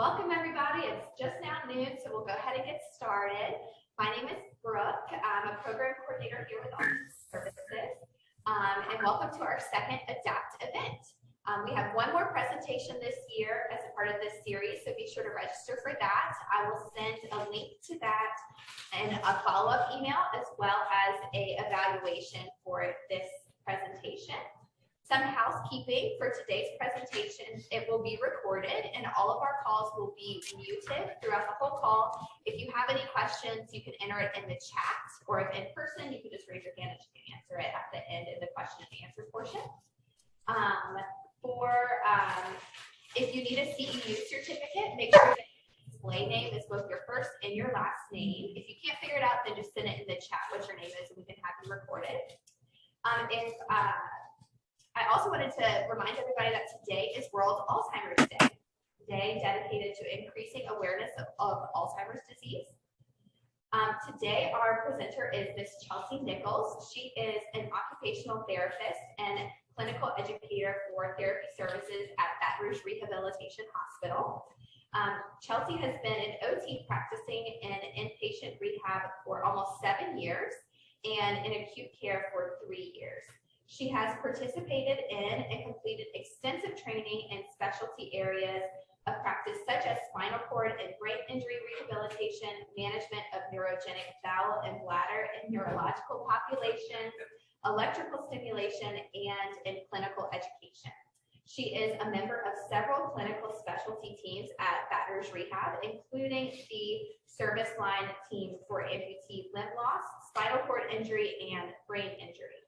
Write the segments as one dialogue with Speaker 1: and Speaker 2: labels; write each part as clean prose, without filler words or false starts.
Speaker 1: Welcome everybody, it's just now noon, so we'll go ahead and get started. My name is Brooke, I'm a program coordinator here with Untitled Services, and welcome to our second ADAPT event. We have one more presentation this year as a part of this series, so be sure to register for that. I will send a link to that and a follow-up email as well as an evaluation for this presentation. Some housekeeping for today's presentation. It will be recorded and all of our calls will be muted throughout the whole call. If you have any questions, you can enter it in the chat, or if in person, you can just raise your hand and you can answer it at the end in the question and answer portion. If you need a CEU certificate, make sure that your display name is both your first and your last name. If you can't figure it out, then just send it in the chat what your name is and we can have you recorded. I also wanted to remind everybody that today is World Alzheimer's Day, dedicated to increasing awareness of Alzheimer's disease. Today, our presenter is Ms. Ceu Nichols. She is an occupational therapist and clinical educator for therapy services at Baton Rouge Rehabilitation Hospital. Ceu has been an OT practicing in inpatient rehab for almost 7 years and in acute care for 3 years. She has participated in and completed extensive training in specialty areas of practice such as spinal cord and brain injury rehabilitation, management of neurogenic bowel and bladder and neurological populations, electrical stimulation, and in clinical education. She is a member of several clinical specialty teams at Baton Rouge Rehab, including the service line team for amputee limb loss, spinal cord injury, and brain injury.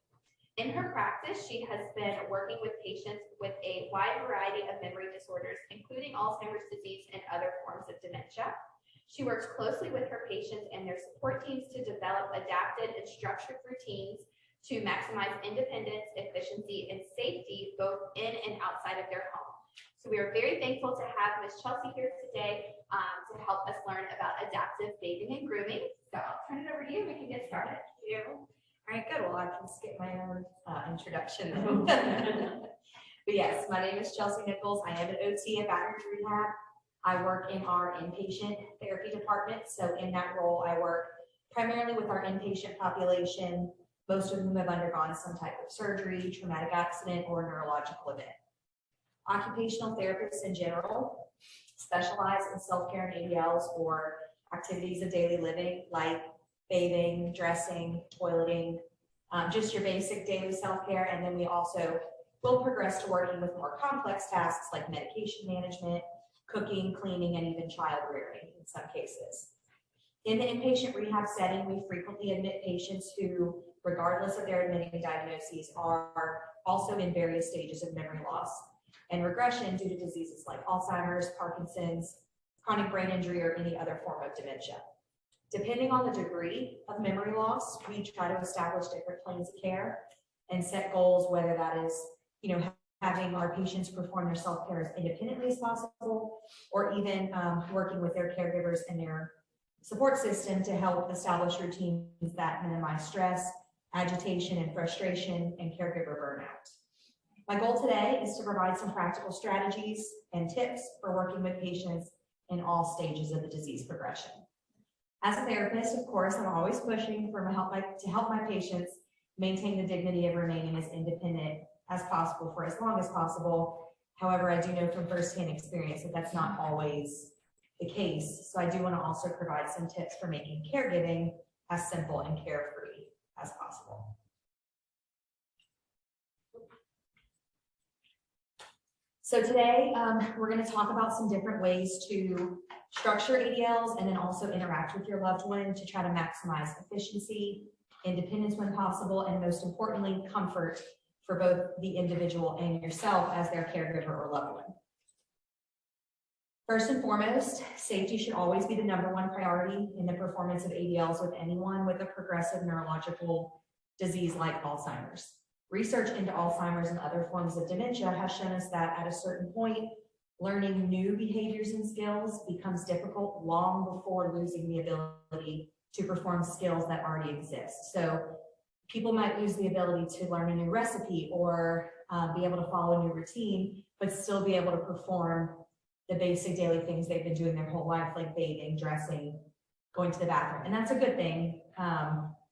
Speaker 1: In her practice, she has been working with patients with a wide variety of memory disorders, including Alzheimer's disease and other forms of dementia. She works closely with her patients and their support teams to develop adapted and structured routines to maximize independence, efficiency, and safety both in and outside of their home. So we are very thankful to have Ms. Ceu here today to help us learn about adaptive bathing and grooming. So I'll turn it over to you and we can get started.
Speaker 2: Thank you. All right, good. Well, I can skip my own introduction. But yes, my name is Ceu Nichols. I am an OT at Baton Rouge Rehab. I work in our inpatient therapy department. So in that role, I work primarily with our inpatient population, most of whom have undergone some type of surgery, traumatic accident, or neurological event. Occupational therapists in general specialize in self-care and ADLs or activities of daily living like bathing, dressing, toileting, just your basic daily self-care. And then we also will progress to working with more complex tasks like medication management, cooking, cleaning, and even child rearing in some cases. In the inpatient rehab setting, we frequently admit patients who, regardless of their admitting diagnoses, are also in various stages of memory loss and regression due to diseases like Alzheimer's, Parkinson's, chronic brain injury, or any other form of dementia. Depending on the degree of memory loss, we try to establish different plans of care and set goals, whether that is, having our patients perform their self-care as independently as possible, or even working with their caregivers and their support system to help establish routines that minimize stress, agitation, and frustration, and caregiver burnout. My goal today is to provide some practical strategies and tips for working with patients in all stages of the disease progression. As a therapist, of course, I'm always pushing to help my patients maintain the dignity of remaining as independent as possible for as long as possible. However, I do know from firsthand experience that that's not always the case. So I do want to also provide some tips for making caregiving as simple and carefree as possible. So today, we're going to talk about some different ways to structure ADLs and then also interact with your loved one to try to maximize efficiency, independence when possible, and most importantly, comfort for both the individual and yourself as their caregiver or loved one. First and foremost, safety should always be the #1 priority in the performance of ADLs with anyone with a progressive neurological disease like Alzheimer's. Research into Alzheimer's and other forms of dementia has shown us that at a certain point, learning new behaviors and skills becomes difficult long before losing the ability to perform skills that already exist. So people might lose the ability to learn a new recipe or be able to follow a new routine, but still be able to perform the basic daily things they've been doing their whole life, like bathing, dressing, going to the bathroom. And that's a good thing.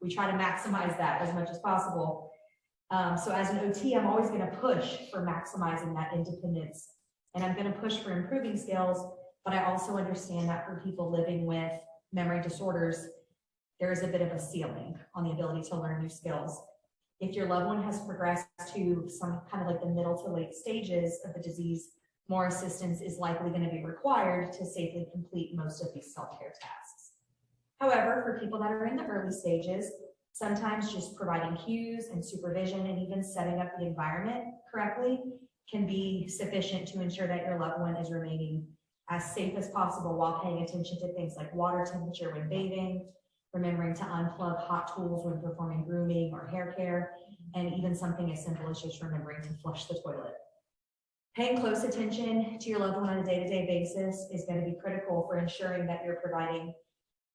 Speaker 2: We try to maximize that as much as possible. So as an OT, I'm always going to push for maximizing that independence, and I'm going to push for improving skills, but I also understand that for people living with memory disorders, there is a bit of a ceiling on the ability to learn new skills. If your loved one has progressed to some kind of like the middle to late stages of the disease, more assistance is likely going to be required to safely complete most of these self-care tasks. However, for people that are in the early stages, sometimes just providing cues and supervision and even setting up the environment correctly can be sufficient to ensure that your loved one is remaining as safe as possible while paying attention to things like water temperature when bathing, remembering to unplug hot tools when performing grooming or hair care, and even something as simple as just remembering to flush the toilet. Paying close attention to your loved one on a day-to-day basis is going to be critical for ensuring that you're providing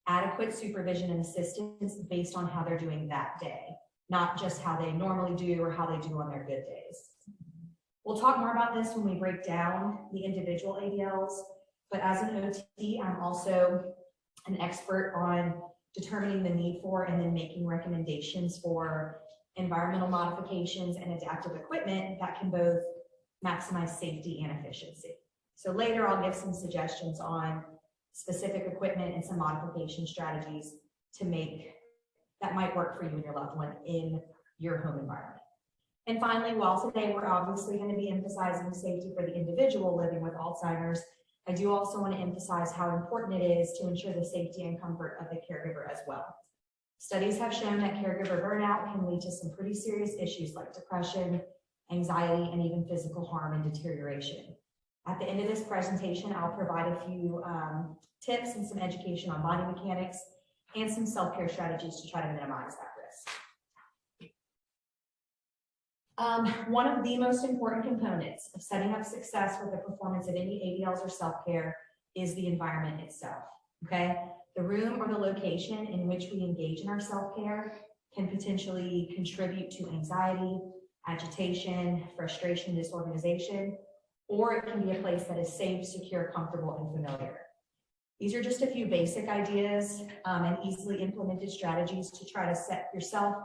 Speaker 2: adequate supervision and assistance based on how they're doing that day, not just how they normally do or how they do on their good days. We'll talk more about this when we break down the individual ADLs, but as an OT, I'm also an expert on determining the need for and then making recommendations for environmental modifications and adaptive equipment that can both maximize safety and efficiency. So later I'll give some suggestions on specific equipment and some modification strategies to make that might work for you and your loved one in your home environment. And finally, while today we're obviously going to be emphasizing safety for the individual living with Alzheimer's, I do also want to emphasize how important it is to ensure the safety and comfort of the caregiver as well. Studies have shown that caregiver burnout can lead to some pretty serious issues like depression, anxiety, and even physical harm and deterioration. At the end of this presentation, I'll provide a few tips and some education on body mechanics and some self-care strategies to try to minimize that risk. One of the most important components of setting up success with the performance of any ADLs or self-care is the environment itself, okay? The room or the location in which we engage in our self-care can potentially contribute to anxiety, agitation, frustration, disorganization, or it can be a place that is safe, secure, comfortable, and familiar. These are just a few basic ideas and easily implemented strategies to try to set yourself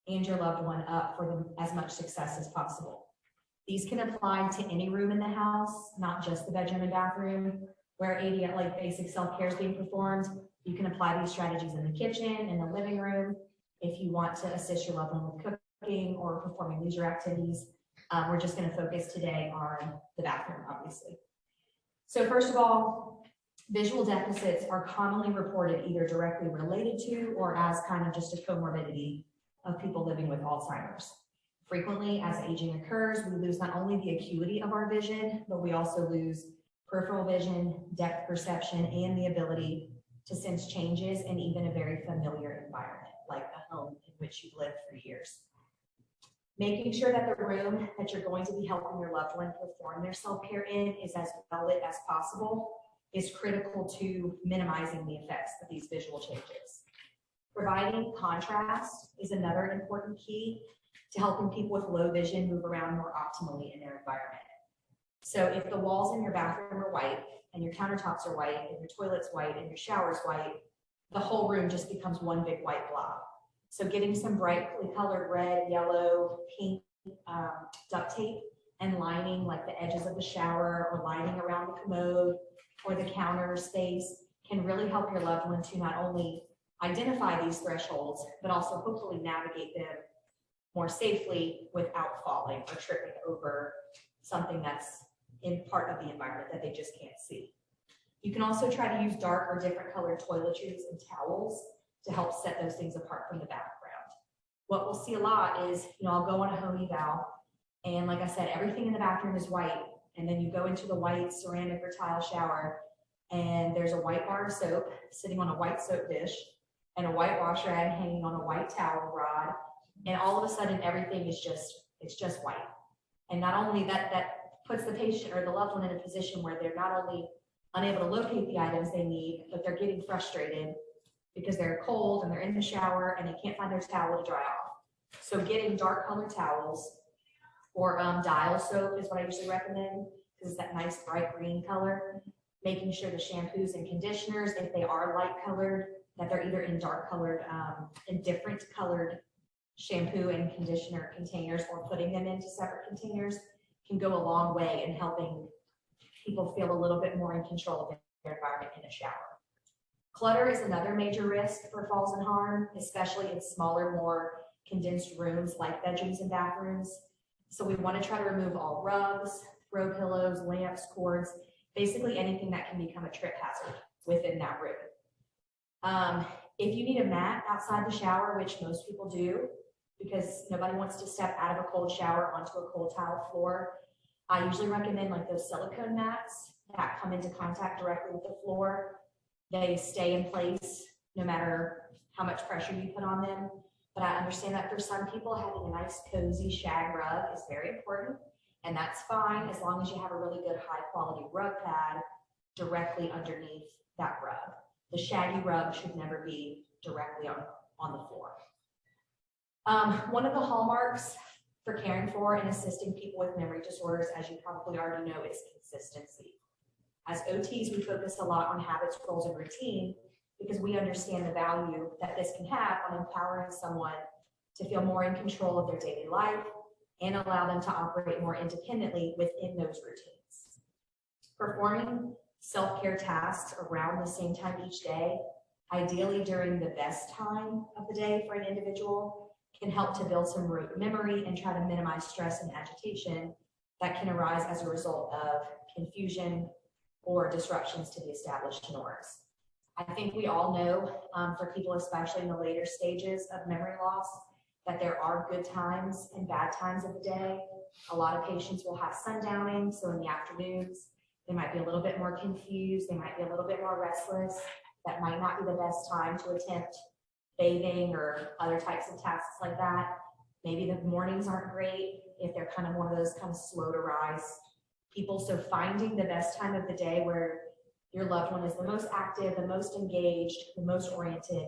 Speaker 2: and your loved one up for as much success as possible. These can apply to any room in the house, not just the bedroom and bathroom, where ADL, like basic self-care is being performed. You can apply these strategies in the kitchen, in the living room, if you want to assist your loved one with cooking or performing leisure activities. We're just going to focus today on the bathroom, obviously. So first of all, visual deficits are commonly reported either directly related to or as kind of just a comorbidity of people living with Alzheimer's. Frequently, as aging occurs, we lose not only the acuity of our vision, but we also lose peripheral vision, depth perception, and the ability to sense changes in even a very familiar environment, like the home in which you've lived for years. Making sure that the room that you're going to be helping your loved one perform their self-care in is as well lit as possible is critical to minimizing the effects of these visual changes. Providing contrast is another important key to helping people with low vision move around more optimally in their environment. So if the walls in your bathroom are white and your countertops are white and your toilet's white and your shower's white, the whole room just becomes one big white blob. So getting some brightly colored red, yellow, pink duct tape and lining like the edges of the shower or lining around the commode or the counter space can really help your loved one to not only identify these thresholds, but also hopefully navigate them more safely without falling or tripping over something that's in part of the environment that they just can't see. You can also try to use dark or different colored toiletries and towels to help set those things apart from the background. What we'll see a lot is, I'll go on a home eval, and like I said, everything in the bathroom is white, and then you go into the white ceramic or tile shower, and there's a white bar of soap sitting on a white soap dish, and a white wash rag hanging on a white towel rod, and all of a sudden everything is just white. And not only that puts the patient or the loved one in a position where they're not only unable to locate the items they need, but they're getting frustrated because they're cold and they're in the shower and they can't find their towel to dry off. So getting dark colored towels or dial soap is what I usually recommend, because it's that nice bright green color. Making sure the shampoos and conditioners, if they are light colored, that they're either in dark colored, in different colored shampoo and conditioner containers, or putting them into separate containers can go a long way in helping people feel a little bit more in control of their environment in a shower. Clutter is another major risk for falls and harm, especially in smaller, more condensed rooms like bedrooms and bathrooms. So we want to try to remove all rugs, throw pillows, lamps, cords, basically anything that can become a trip hazard within that room. If you need a mat outside the shower, which most people do, because nobody wants to step out of a cold shower onto a cold tile floor, I usually recommend like those silicone mats that come into contact directly with the floor. They stay in place no matter how much pressure you put on them. But I understand that for some people, having a nice cozy shag rug is very important. And that's fine as long as you have a really good high quality rug pad directly underneath that rug. The shaggy rug should never be directly on the floor. One of the hallmarks for caring for and assisting people with memory disorders, as you probably already know, is consistency. As OTs, we focus a lot on habits, goals, and routine because we understand the value that this can have on empowering someone to feel more in control of their daily life and allow them to operate more independently within those routines. Performing self-care tasks around the same time each day, ideally during the best time of the day for an individual, can help to build some root memory and try to minimize stress and agitation that can arise as a result of confusion or disruptions to the established norms. I think we all know, for people especially in the later stages of memory loss, that there are good times and bad times of the day. A lot of patients will have sundowning, so in the afternoons, they might be a little bit more confused, they might be a little bit more restless. That might not be the best time to attempt bathing or other types of tasks like that. Maybe the mornings aren't great if they're kind of one of those kind of slow to rise people. So finding the best time of the day where your loved one is the most active, the most engaged, the most oriented,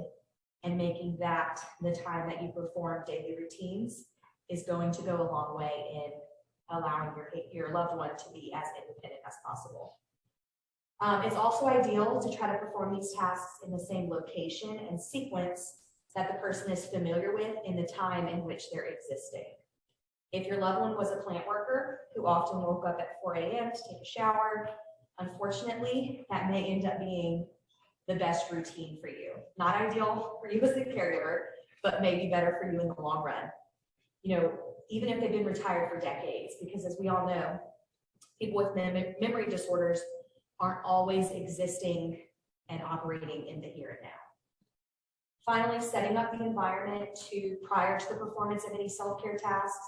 Speaker 2: and making that the time that you perform daily routines is going to go a long way in allowing your loved one to be as independent as possible. It's also ideal to try to perform these tasks in the same location and sequence that the person is familiar with in the time in which they're existing. If your loved one was a plant worker who often woke up at 4 a.m. to take a shower, unfortunately, that may end up being the best routine for you. Not ideal for you as a caregiver, but maybe better for you in the long run. You know, even if they've been retired for decades, because as we all know, people with memory disorders aren't always existing and operating in the here and now. Finally, setting up the environment prior to the performance of any self-care tasks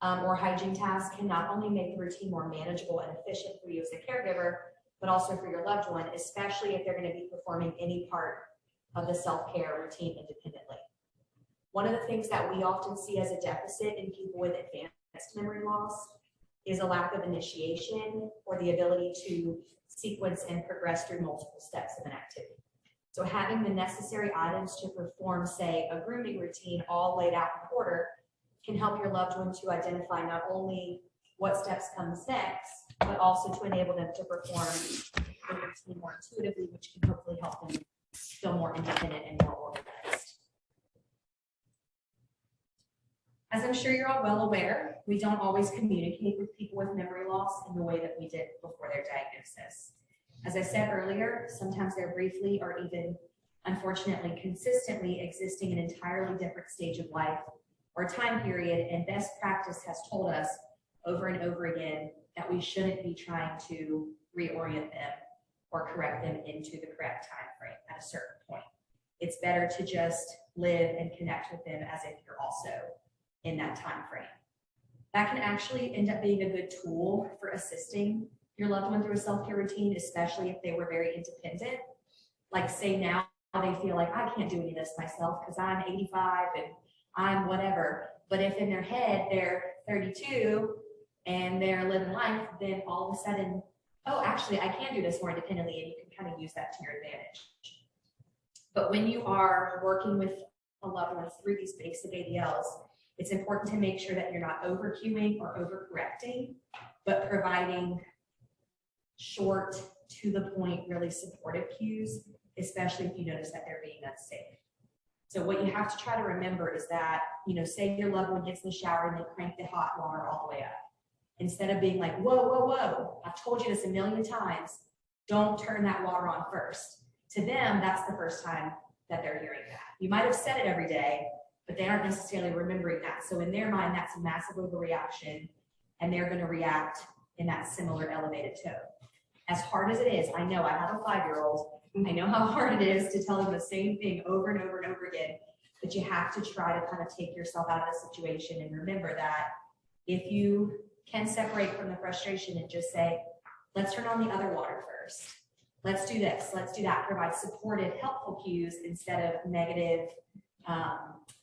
Speaker 2: or hygiene tasks can not only make the routine more manageable and efficient for you as a caregiver, but also for your loved one, especially if they're going to be performing any part of the self-care routine independently. One of the things that we often see as a deficit in people with advanced memory loss is a lack of initiation or the ability to sequence and progress through multiple steps of an activity. So having the necessary items to perform, say, a grooming routine all laid out in order can help your loved one to identify not only what steps comes next, but also to enable them to perform the routine more intuitively, which can hopefully help them feel more independent and more organized. As I'm sure you're all well aware, we don't always communicate with people with memory loss in the way that we did before their diagnosis. As I said earlier, sometimes they're briefly or even, unfortunately, consistently existing in an entirely different stage of life or time period, and best practice has told us over and over again that we shouldn't be trying to reorient them or correct them into the correct time frame at a certain point. It's better to just live and connect with them as if you're also in that time frame. That can actually end up being a good tool for assisting your loved one through a self-care routine, especially if they were very independent. Like say now they feel like I can't do any of this myself because I'm 85 and I'm whatever. But if in their head they're 32 and they're living life, then all of a sudden, oh, actually I can do this more independently, and you can kind of use that to your advantage. But when you are working with a loved one through these basic ADLs, it's important to make sure that you're not over-cueing or over-correcting, but providing short, to the point, really supportive cues, especially if you notice that they're being unsafe. So what you have to try to remember is that, say your loved one gets in the shower and they crank the hot water all the way up. Instead of being like, whoa, whoa, whoa, I've told you this a million times, don't turn that water on first. To them, that's the first time that they're hearing that. You might have said it every day, but they aren't necessarily remembering that. So in their mind, that's a massive overreaction, and they're going to react in that similar elevated tone. As hard as it is, I know I have a 5-year-old. I know how hard it is to tell them the same thing over and over and over again, but you have to try to kind of take yourself out of the situation and remember that if you can separate from the frustration and just say, let's turn on the other water first. Let's do this, let's do that. Provide supportive, helpful cues instead of negative,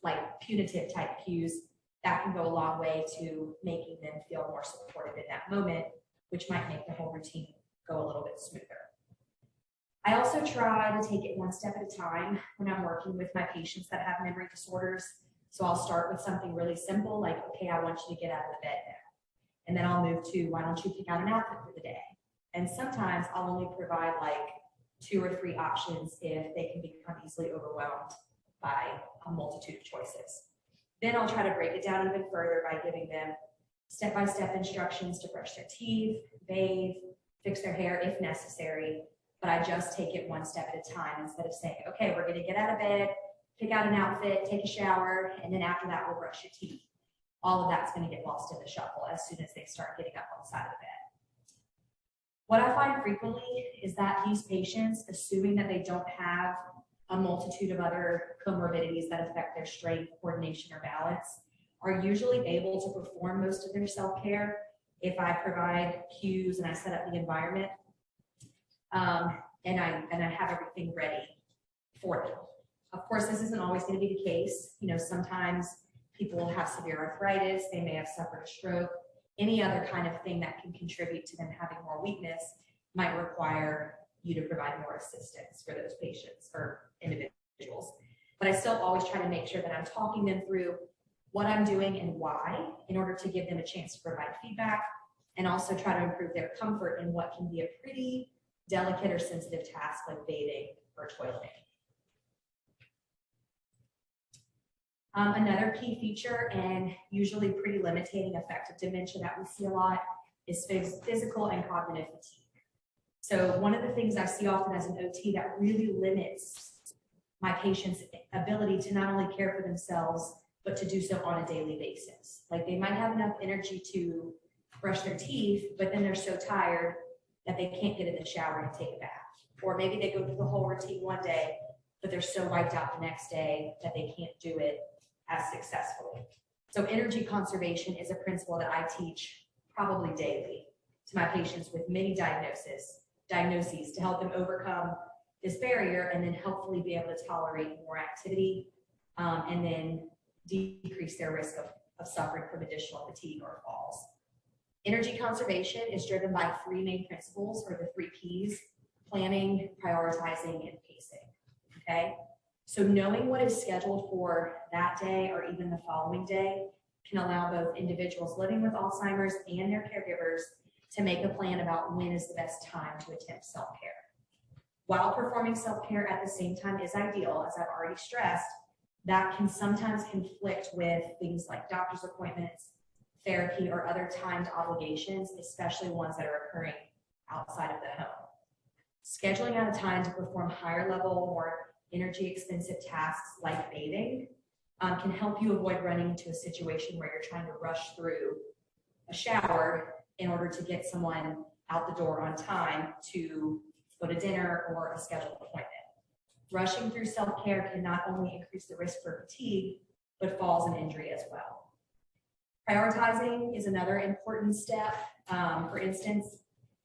Speaker 2: like punitive type cues. That can go a long way to making them feel more supported in that moment, which might make the whole routine go a little bit smoother. I also try to take it one step at a time when I'm working with my patients that have memory disorders. So I'll start with something really simple, like, okay, I want you to get out of the bed now. And then I'll move to, why don't you pick out an outfit for the day? And sometimes I'll only provide like 2 or 3 options if they can become easily overwhelmed by a multitude of choices. Then I'll try to break it down even further by giving them step-by-step instructions to brush their teeth, bathe, fix their hair if necessary, but I just take it one step at a time instead of saying, okay, we're gonna get out of bed, pick out an outfit, take a shower, and then after that, we'll brush your teeth. All of that's gonna get lost in the shuffle as soon as they start getting up on the side of the bed. What I find frequently is that these patients, assuming that they don't have a multitude of other comorbidities that affect their strength, coordination, or balance, are usually able to perform most of their self-care if I provide cues and I set up the environment, and I have everything ready for them. Of course, this isn't always going to be the case. Sometimes people will have severe arthritis, they may have suffered a stroke, any other kind of thing that can contribute to them having more weakness might require you to provide more assistance for those patients or individuals. But I still always try to make sure that I'm talking them through what I'm doing and why, in order to give them a chance to provide feedback, and also try to improve their comfort in what can be a pretty delicate or sensitive task like bathing or toileting. Another key feature and usually pretty limiting effect of dementia that we see a lot is physical and cognitive fatigue. So one of the things I see often as an OT that really limits my patients' ability to not only care for themselves, but to do so on a daily basis. Like they might have enough energy to brush their teeth, but then they're so tired that they can't get in the shower and take a bath. Or maybe they go through the whole routine one day, but they're so wiped out the next day that they can't do it as successfully. So energy conservation is a principle that I teach probably daily to my patients with many diagnoses to help them overcome this barrier and then hopefully be able to tolerate more activity and then decrease their risk of suffering from additional fatigue or falls. Energy conservation is driven by 3 main principles, or the 3 Ps: planning, prioritizing, and pacing. Okay? So knowing what is scheduled for that day or even the following day can allow both individuals living with Alzheimer's and their caregivers to make a plan about when is the best time to attempt self-care. While performing self-care at the same time is ideal, as I've already stressed, that can sometimes conflict with things like doctor's appointments, therapy, or other timed obligations, especially ones that are occurring outside of the home. Scheduling out a time to perform higher level, more energy expensive tasks like bathing can help you avoid running into a situation where you're trying to rush through a shower in order to get someone out the door on time to go to dinner or a scheduled appointment. Rushing through self-care can not only increase the risk for fatigue, but falls and injury as well. Prioritizing is another important step. For instance,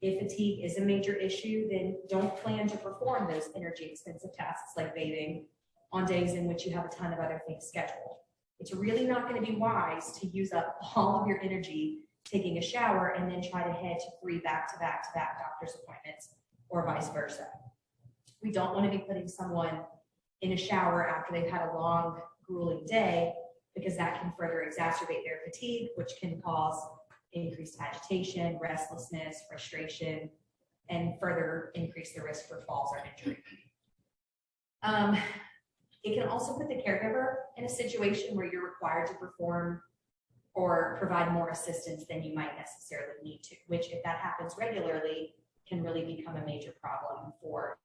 Speaker 2: if fatigue is a major issue, then don't plan to perform those energy expensive tasks like bathing on days in which you have a ton of other things scheduled. It's really not going to be wise to use up all of your energy taking a shower and then try to head to 3 back-to-back doctor's appointments or vice versa. We don't want to be putting someone in a shower after they've had a long, grueling day, because that can further exacerbate their fatigue, which can cause increased agitation, restlessness, frustration, and further increase the risk for falls or injury. It can also put the caregiver in a situation where you're required to perform or provide more assistance than you might necessarily need to, which if that happens regularly can really become a major problem for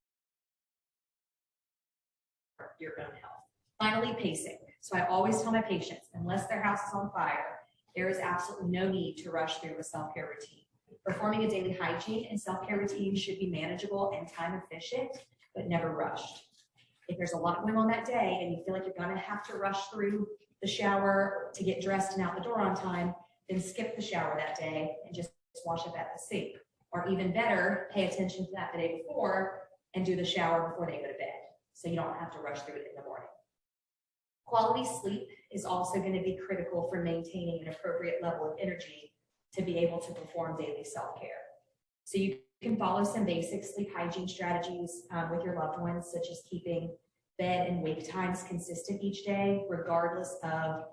Speaker 2: your own health. Finally, pacing. So I always tell my patients, unless their house is on fire, there is absolutely no need to rush through a self-care routine. Performing a daily hygiene and self-care routine should be manageable and time efficient, but never rushed. If there's a lot going on that day and you feel like you're gonna have to rush through the shower to get dressed and out the door on time, then skip the shower that day and just wash up at the sink. Or even better, pay attention to that the day before and do the shower before they go to bed, so you don't have to rush through it in the morning. Quality sleep is also going to be critical for maintaining an appropriate level of energy to be able to perform daily self-care. So you can follow some basic sleep hygiene strategies with your loved ones, such as keeping bed and wake times consistent each day, regardless of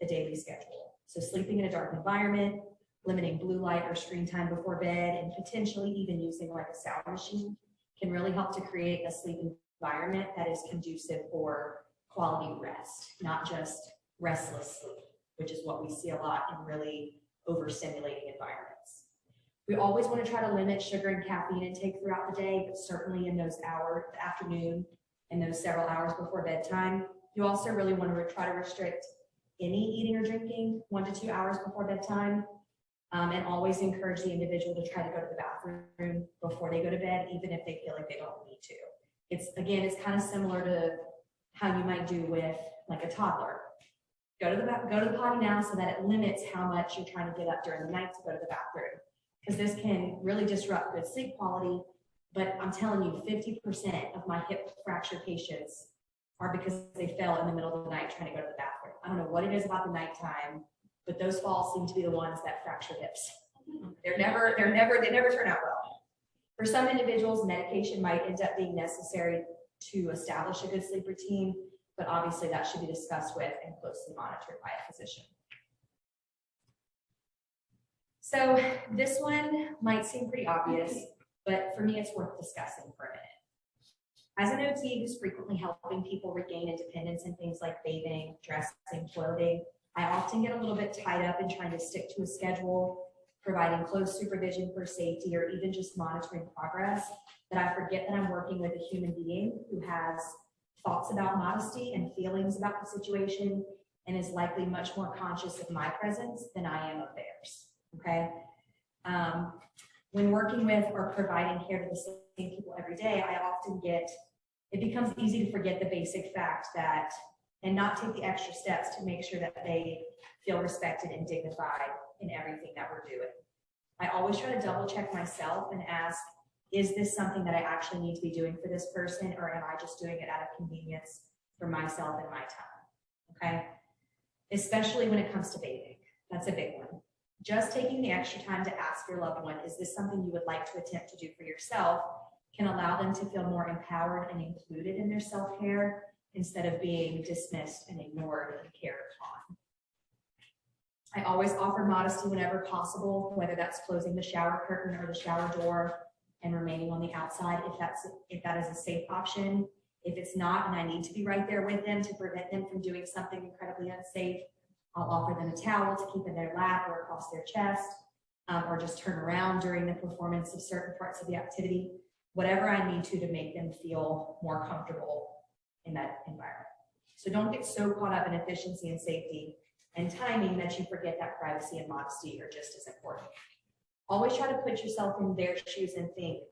Speaker 2: the daily schedule. So sleeping in a dark environment, limiting blue light or screen time before bed, and potentially even using like a sound machine can really help to create a sleep environment that is conducive for quality rest, not just restless sleep, which is what we see a lot in really overstimulating environments. We always want to try to limit sugar and caffeine intake throughout the day, but certainly in those hours, the afternoon, and those several hours before bedtime. You also really want to try to restrict any eating or drinking 1 to 2 hours before bedtime, and always encourage the individual to try to go to the bathroom before they go to bed, even if they feel like they don't need to. It's kind of similar to how you might do with like a toddler. Go to the potty now so that it limits how much you're trying to get up during the night to go to the bathroom, because this can really disrupt good sleep quality. But I'm telling you, 50% of my hip fracture patients are because they fell in the middle of the night trying to go to the bathroom. I don't know what it is about the nighttime, but those falls seem to be the ones that fracture hips. They never turn out well. For some individuals, medication might end up being necessary to establish a good sleep routine, but obviously that should be discussed with and closely monitored by a physician. So this one might seem pretty obvious, but for me, it's worth discussing for a minute. As an OT who's frequently helping people regain independence in things like bathing, dressing, clothing, I often get a little bit tied up in trying to stick to a schedule, providing close supervision for safety, or even just monitoring progress, that I forget that I'm working with a human being who has thoughts about modesty and feelings about the situation and is likely much more conscious of my presence than I am of theirs, okay? When working with or providing care to the same people every day, I often it becomes easy to forget the basic fact that, and not take the extra steps to make sure that they feel respected and dignified in everything that we're doing. I always try to double check myself and ask, is this something that I actually need to be doing for this person, or am I just doing it out of convenience for myself and my time, okay? Especially when it comes to bathing, that's a big one. Just taking the extra time to ask your loved one, is this something you would like to attempt to do for yourself, can allow them to feel more empowered and included in their self-care instead of being dismissed and ignored and cared upon. I always offer modesty whenever possible, whether that's closing the shower curtain or the shower door and remaining on the outside if that is a safe option. If it's not, and I need to be right there with them to prevent them from doing something incredibly unsafe, I'll offer them a towel to keep in their lap or across their chest, or just turn around during the performance of certain parts of the activity, whatever I need to make them feel more comfortable in that environment. So don't get so caught up in efficiency and safety and timing that you forget that privacy and modesty are just as important. Always try to put yourself in their shoes and think,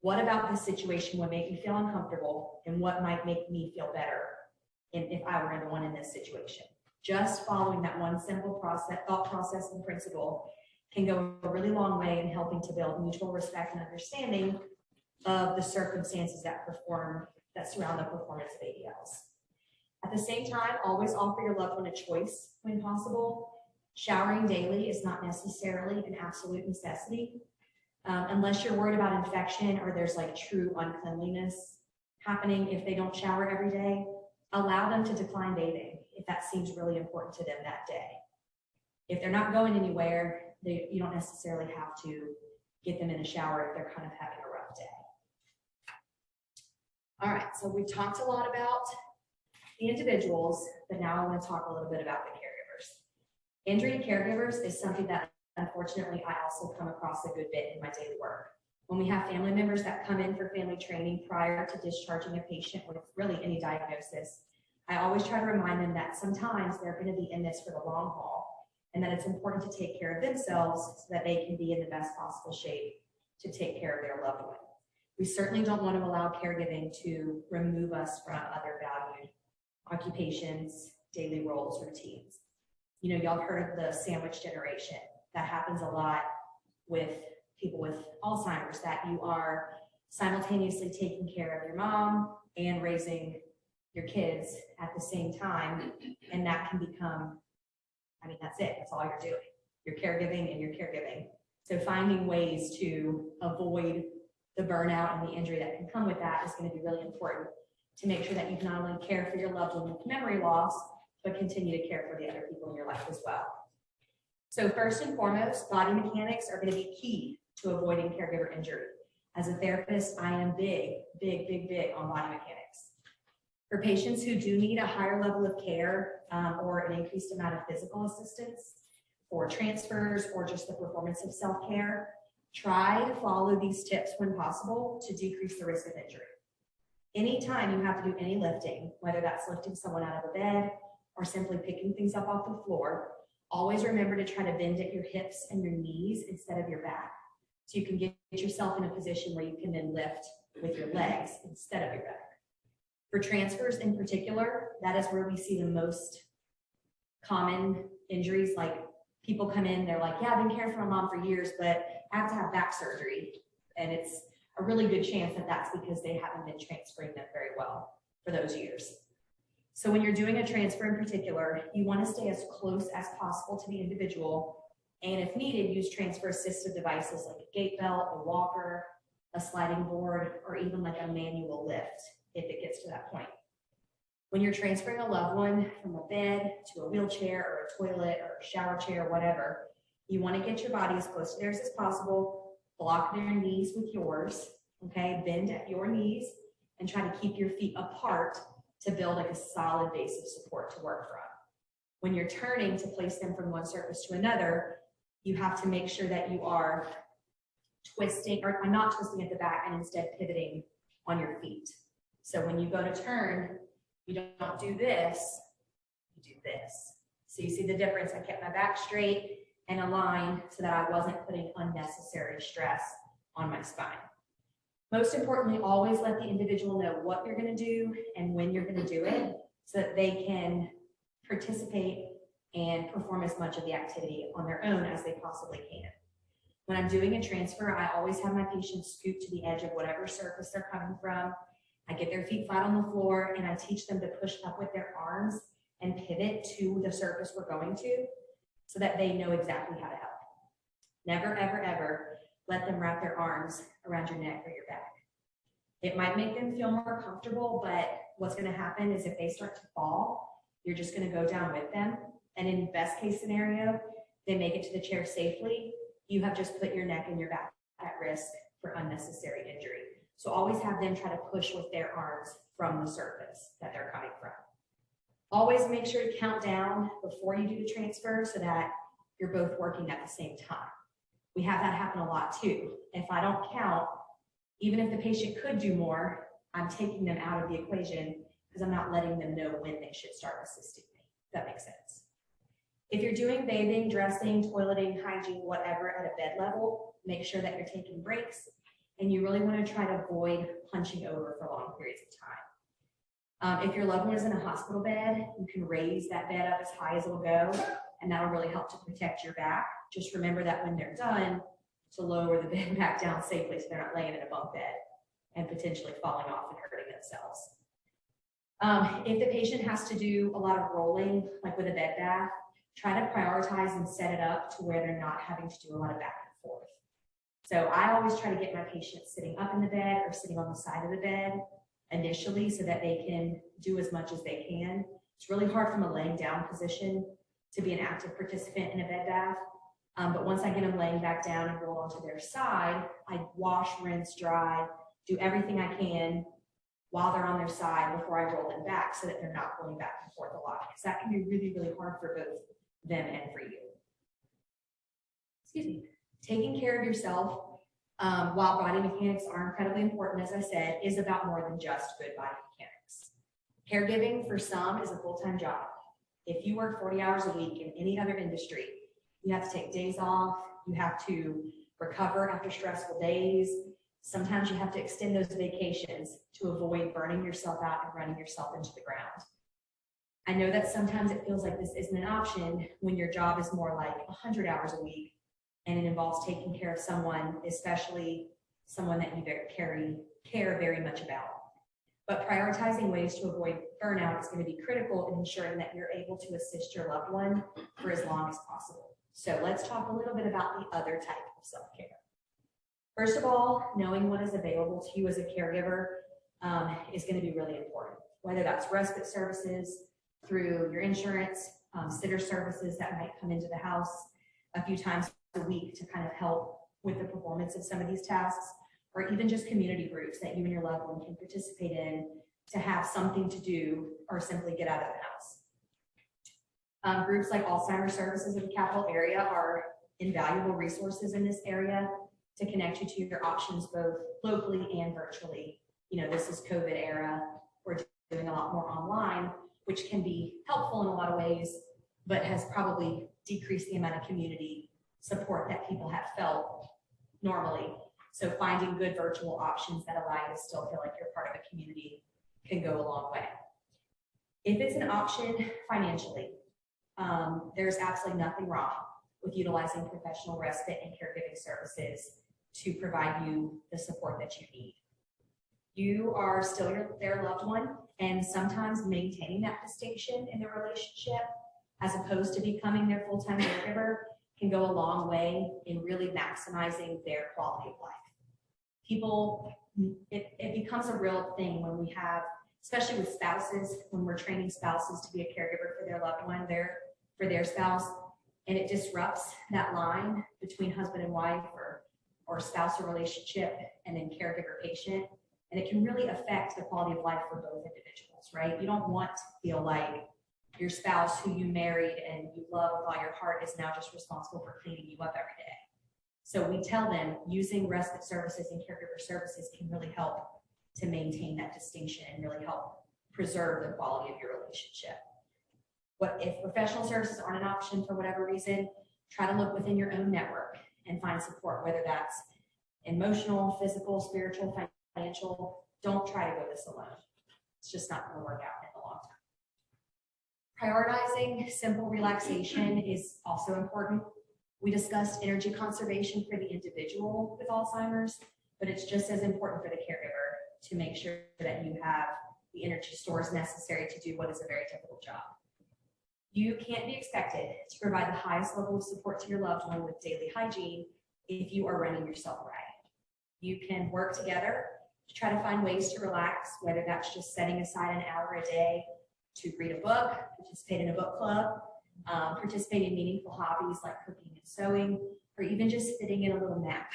Speaker 2: what about this situation would make me feel uncomfortable, and what might make me feel better if I were the one in this situation? Just following that one simple thought process and principle can go a really long way in helping to build mutual respect and understanding of the circumstances that surround the performance of ADLs. At the same time, always offer your loved one a choice when possible. Showering daily is not necessarily an absolute necessity. Unless you're worried about infection or there's like true uncleanliness happening if they don't shower every day, allow them to decline bathing if that seems really important to them that day. If they're not going anywhere, you don't necessarily have to get them in a shower if they're kind of having a rough All right, so we talked a lot about the individuals, but now I want to talk a little bit about the caregivers. Injury to caregivers is something that unfortunately I also come across a good bit in my daily work. When we have family members that come in for family training prior to discharging a patient with really any diagnosis, I always try to remind them that sometimes they're going to be in this for the long haul and that it's important to take care of themselves so that they can be in the best possible shape to take care of their loved one. We certainly don't want to allow caregiving to remove us from other valued occupations, daily roles, routines. You know, y'all heard of the sandwich generation. That happens a lot with people with Alzheimer's, that you are simultaneously taking care of your mom and raising your kids at the same time. And that can become, I mean, that's it. That's all you're doing. You're caregiving and you're caregiving. So finding ways to avoid the burnout and the injury that can come with that is going to be really important to make sure that you can not only care for your loved one with memory loss, but continue to care for the other people in your life as well. So first and foremost, body mechanics are going to be key to avoiding caregiver injury. As a therapist, I am big on body mechanics. For patients who do need a higher level of care or an increased amount of physical assistance for transfers or just the performance of self-care, try to follow these tips when possible to decrease the risk of injury. Anytime you have to do any lifting, whether that's lifting someone out of a bed or simply picking things up off the floor, always remember to try to bend at your hips and your knees instead of your back. So you can get yourself in a position where you can then lift with your legs instead of your back. For transfers in particular, that is where we see the most common injuries. Like people come in, they're like, yeah, I've been caring for my mom for years, but I have to have back surgery. And it's a really good chance that that's because they haven't been transferring them very well for those years. So when you're doing a transfer in particular, you want to stay as close as possible to the individual. And if needed, use transfer assistive devices like a gait belt, a walker, a sliding board, or even like a manual lift if it gets to that point. When you're transferring a loved one from a bed to a wheelchair or a toilet or a shower chair, whatever, you want to get your body as close to theirs as possible, block their knees with yours, okay? Bend at your knees and try to keep your feet apart to build like a solid base of support to work from. When you're turning to place them from one surface to another, you have to make sure that you are twisting, or not twisting at the back, and instead pivoting on your feet. So when you go to turn, you don't do this, you do this. So you see the difference. I kept my back straight and aligned so that I wasn't putting unnecessary stress on my spine. Most importantly, always let the individual know what you're going to do and when you're going to do it so that they can participate and perform as much of the activity on their own as they possibly can. When I'm doing a transfer, I always have my patients scoot to the edge of whatever surface they're coming from. I get their feet flat on the floor and I teach them to push up with their arms and pivot to the surface we're going to so that they know exactly how to help. Never, ever, ever let them wrap their arms around your neck or your back. It might make them feel more comfortable, but what's going to happen is if they start to fall, you're just going to go down with them. And in best case scenario, they make it to the chair safely. You have just put your neck and your back at risk for unnecessary injury. So always have them try to push with their arms from the surface that they're coming from. Always make sure to count down before you do the transfer so that you're both working at the same time. We have that happen a lot too. If I don't count, even if the patient could do more, I'm taking them out of the equation because I'm not letting them know when they should start assisting me. If that makes sense. If you're doing bathing, dressing, toileting, hygiene, whatever at a bed level, make sure that you're taking breaks and you really want to try to avoid punching over for long periods of time. If your loved one is in a hospital bed, you can raise that bed up as high as it'll go, and that'll really help to protect your back. Just remember that when they're done, to lower the bed back down safely so they're not laying in a bunk bed and potentially falling off and hurting themselves. If the patient has to do a lot of rolling, like with a bed bath, try to prioritize and set it up to where they're not having to do a lot of back and forth. So I always try to get my patients sitting up in the bed or sitting on the side of the bed initially so that they can do as much as they can. It's really hard from a laying down position to be an active participant in a bed bath. But once I get them laying back down and roll onto their side, I wash, rinse, dry, do everything I can while they're on their side before I roll them back so that they're not going back and forth a lot, because that can be really, really hard for both them and for you. Excuse me. Taking care of yourself while body mechanics are incredibly important, as I said, is about more than just good body mechanics. Caregiving for some is a full-time job. If you work 40 hours a week in any other industry, you have to take days off, you have to recover after stressful days. Sometimes you have to extend those vacations to avoid burning yourself out and running yourself into the ground. I know that sometimes it feels like this isn't an option when your job is more like 100 hours a week and it involves taking care of someone, especially someone that you care very much about. But prioritizing ways to avoid burnout is going to be critical in ensuring that you're able to assist your loved one for as long as possible. So let's talk a little bit about the other type of self-care. First of all, knowing what is available to you as a caregiver is going to be really important, whether that's respite services through your insurance, sitter services that might come into the house a few times a week to kind of help with the performance of some of these tasks, or even just community groups that you and your loved one can participate in to have something to do or simply get out of the house. Groups like Alzheimer's Services in the capital area are invaluable resources in this area to connect you to your options both locally and virtually. You know, this is COVID era. We're doing a lot more online, which can be helpful in a lot of ways, but has probably decreased the amount of community support that people have felt normally. So finding good virtual options that allow you to still feel like you're part of a community can go a long way. If it's an option financially, there's absolutely nothing wrong with utilizing professional respite and caregiving services to provide you the support that you need. You are still their loved one, and sometimes maintaining that distinction in the relationship as opposed to becoming their full-time caregiver can go a long way in really maximizing their quality of life. People, it becomes a real thing when we have, especially with spouses, when we're training spouses to be a caregiver for their loved one, for their spouse, and it disrupts that line between husband and wife or spousal relationship and then caregiver patient. And it can really affect the quality of life for both individuals, right? You don't want to feel like your spouse who you married and you love with all your heart is now just responsible for cleaning you up every day. So we tell them using respite services and caregiver services can really help to maintain that distinction and really help preserve the quality of your relationship. What if professional services aren't an option for whatever reason, try to look within your own network and find support, whether that's emotional, physical, spiritual, financial. Don't try to go this alone. It's just not going to work out in the long term. Prioritizing simple relaxation is also important. We discussed energy conservation for the individual with Alzheimer's, but it's just as important for the caregiver to make sure that you have the energy stores necessary to do what is a very difficult job. You can't be expected to provide the highest level of support to your loved one with daily hygiene if you are running yourself ragged. You can work together to try to find ways to relax, whether that's just setting aside an hour a day to read a book, participate in a book club, participate in meaningful hobbies like cooking and sewing, or even just fitting in a little nap.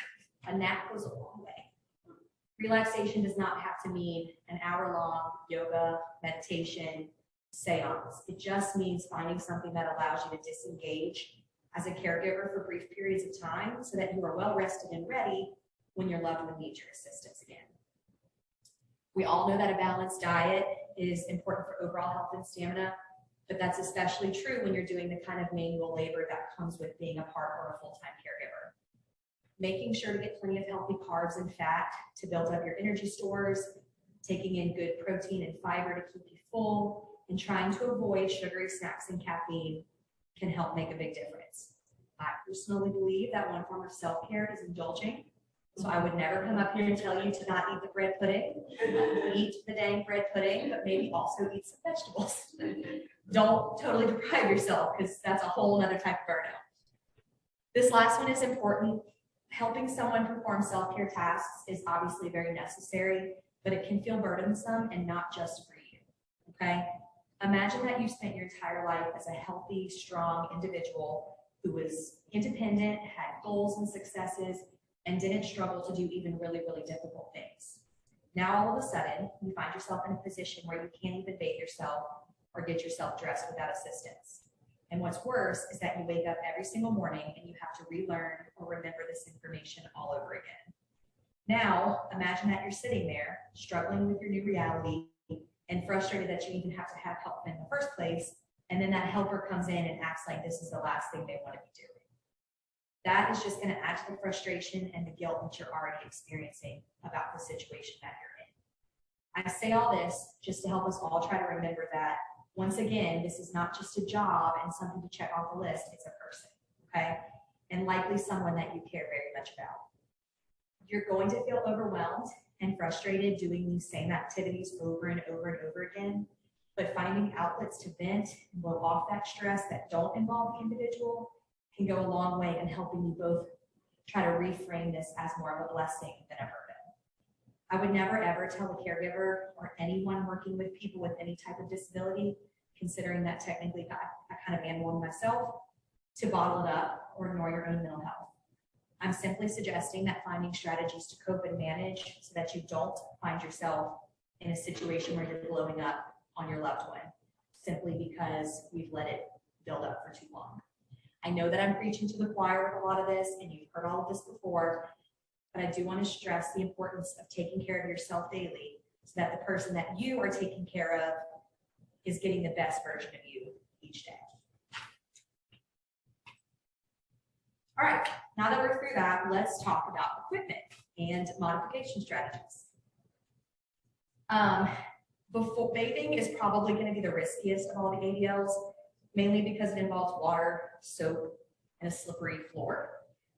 Speaker 2: A nap goes a long way. Relaxation does not have to mean an hour-long yoga, meditation, seance. It just means finding something that allows you to disengage as a caregiver for brief periods of time so that you are well rested and ready when your loved one needs your assistance again. We all know that a balanced diet is important for overall health and stamina, but that's especially true when you're doing the kind of manual labor that comes with being a part or a full-time caregiver. Making sure to get plenty of healthy carbs and fat to build up your energy stores, taking in good protein and fiber to keep you full, and trying to avoid sugary snacks and caffeine can help make a big difference. I personally believe that one form of self-care is indulging. So I would never come up here and tell you to not eat the bread pudding. Eat the dang bread pudding, but maybe also eat some vegetables. Don't totally deprive yourself because that's a whole other type of burnout. This last one is important. Helping someone perform self-care tasks is obviously very necessary, but it can feel burdensome and not just for you, okay? Imagine that you spent your entire life as a healthy, strong individual who was independent, had goals and successes, and didn't struggle to do even really, really difficult things. Now, all of a sudden, you find yourself in a position where you can't even bathe yourself or get yourself dressed without assistance. And what's worse is that you wake up every single morning and you have to relearn or remember this information all over again. Now, imagine that you're sitting there struggling with your new reality and frustrated that you even have to have help in the first place. And then that helper comes in and acts like this is the last thing they want to be doing. That is just going to add to the frustration and the guilt that you're already experiencing about the situation that you're in. I say all this just to help us all try to remember that, once again, this is not just a job and something to check off the list, it's a person, okay? And likely someone that you care very much about. You're going to feel overwhelmed and frustrated doing these same activities over and over and over again, but finding outlets to vent and blow off that stress that don't involve the individual can go a long way in helping you both try to reframe this as more of a blessing than a burden. I would never ever tell a caregiver or anyone working with people with any type of disability, considering that technically I kind of am one myself, to bottle it up or ignore your own mental health. I'm simply suggesting that finding strategies to cope and manage so that you don't find yourself in a situation where you're blowing up on your loved one, simply because we've let it build up for too long. I know that I'm preaching to the choir with a lot of this, and you've heard all of this before, but I do want to stress the importance of taking care of yourself daily so that the person that you are taking care of is getting the best version of you each day. All right, now that we're through that, let's talk about equipment and modification strategies. Before bathing is probably going to be the riskiest of all the ADLs, mainly because it involves water, soap, and a slippery floor.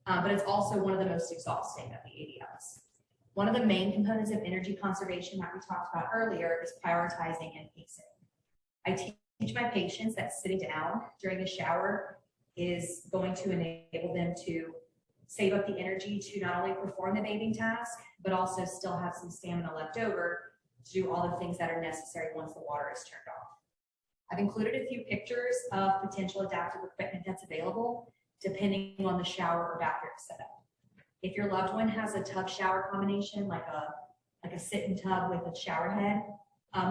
Speaker 2: But it's also one of the most exhausting of the ADLs. One of the main components of energy conservation that we talked about earlier is prioritizing and pacing. I teach my patients that sitting down during the shower is going to enable them to save up the energy to not only perform the bathing task, but also still have some stamina left over to do all the things that are necessary once the water is turned off. I've included a few pictures of potential adaptive equipment that's available depending on the shower or bathroom setup. If your loved one has a tub shower combination, like a sit-in tub with a shower head,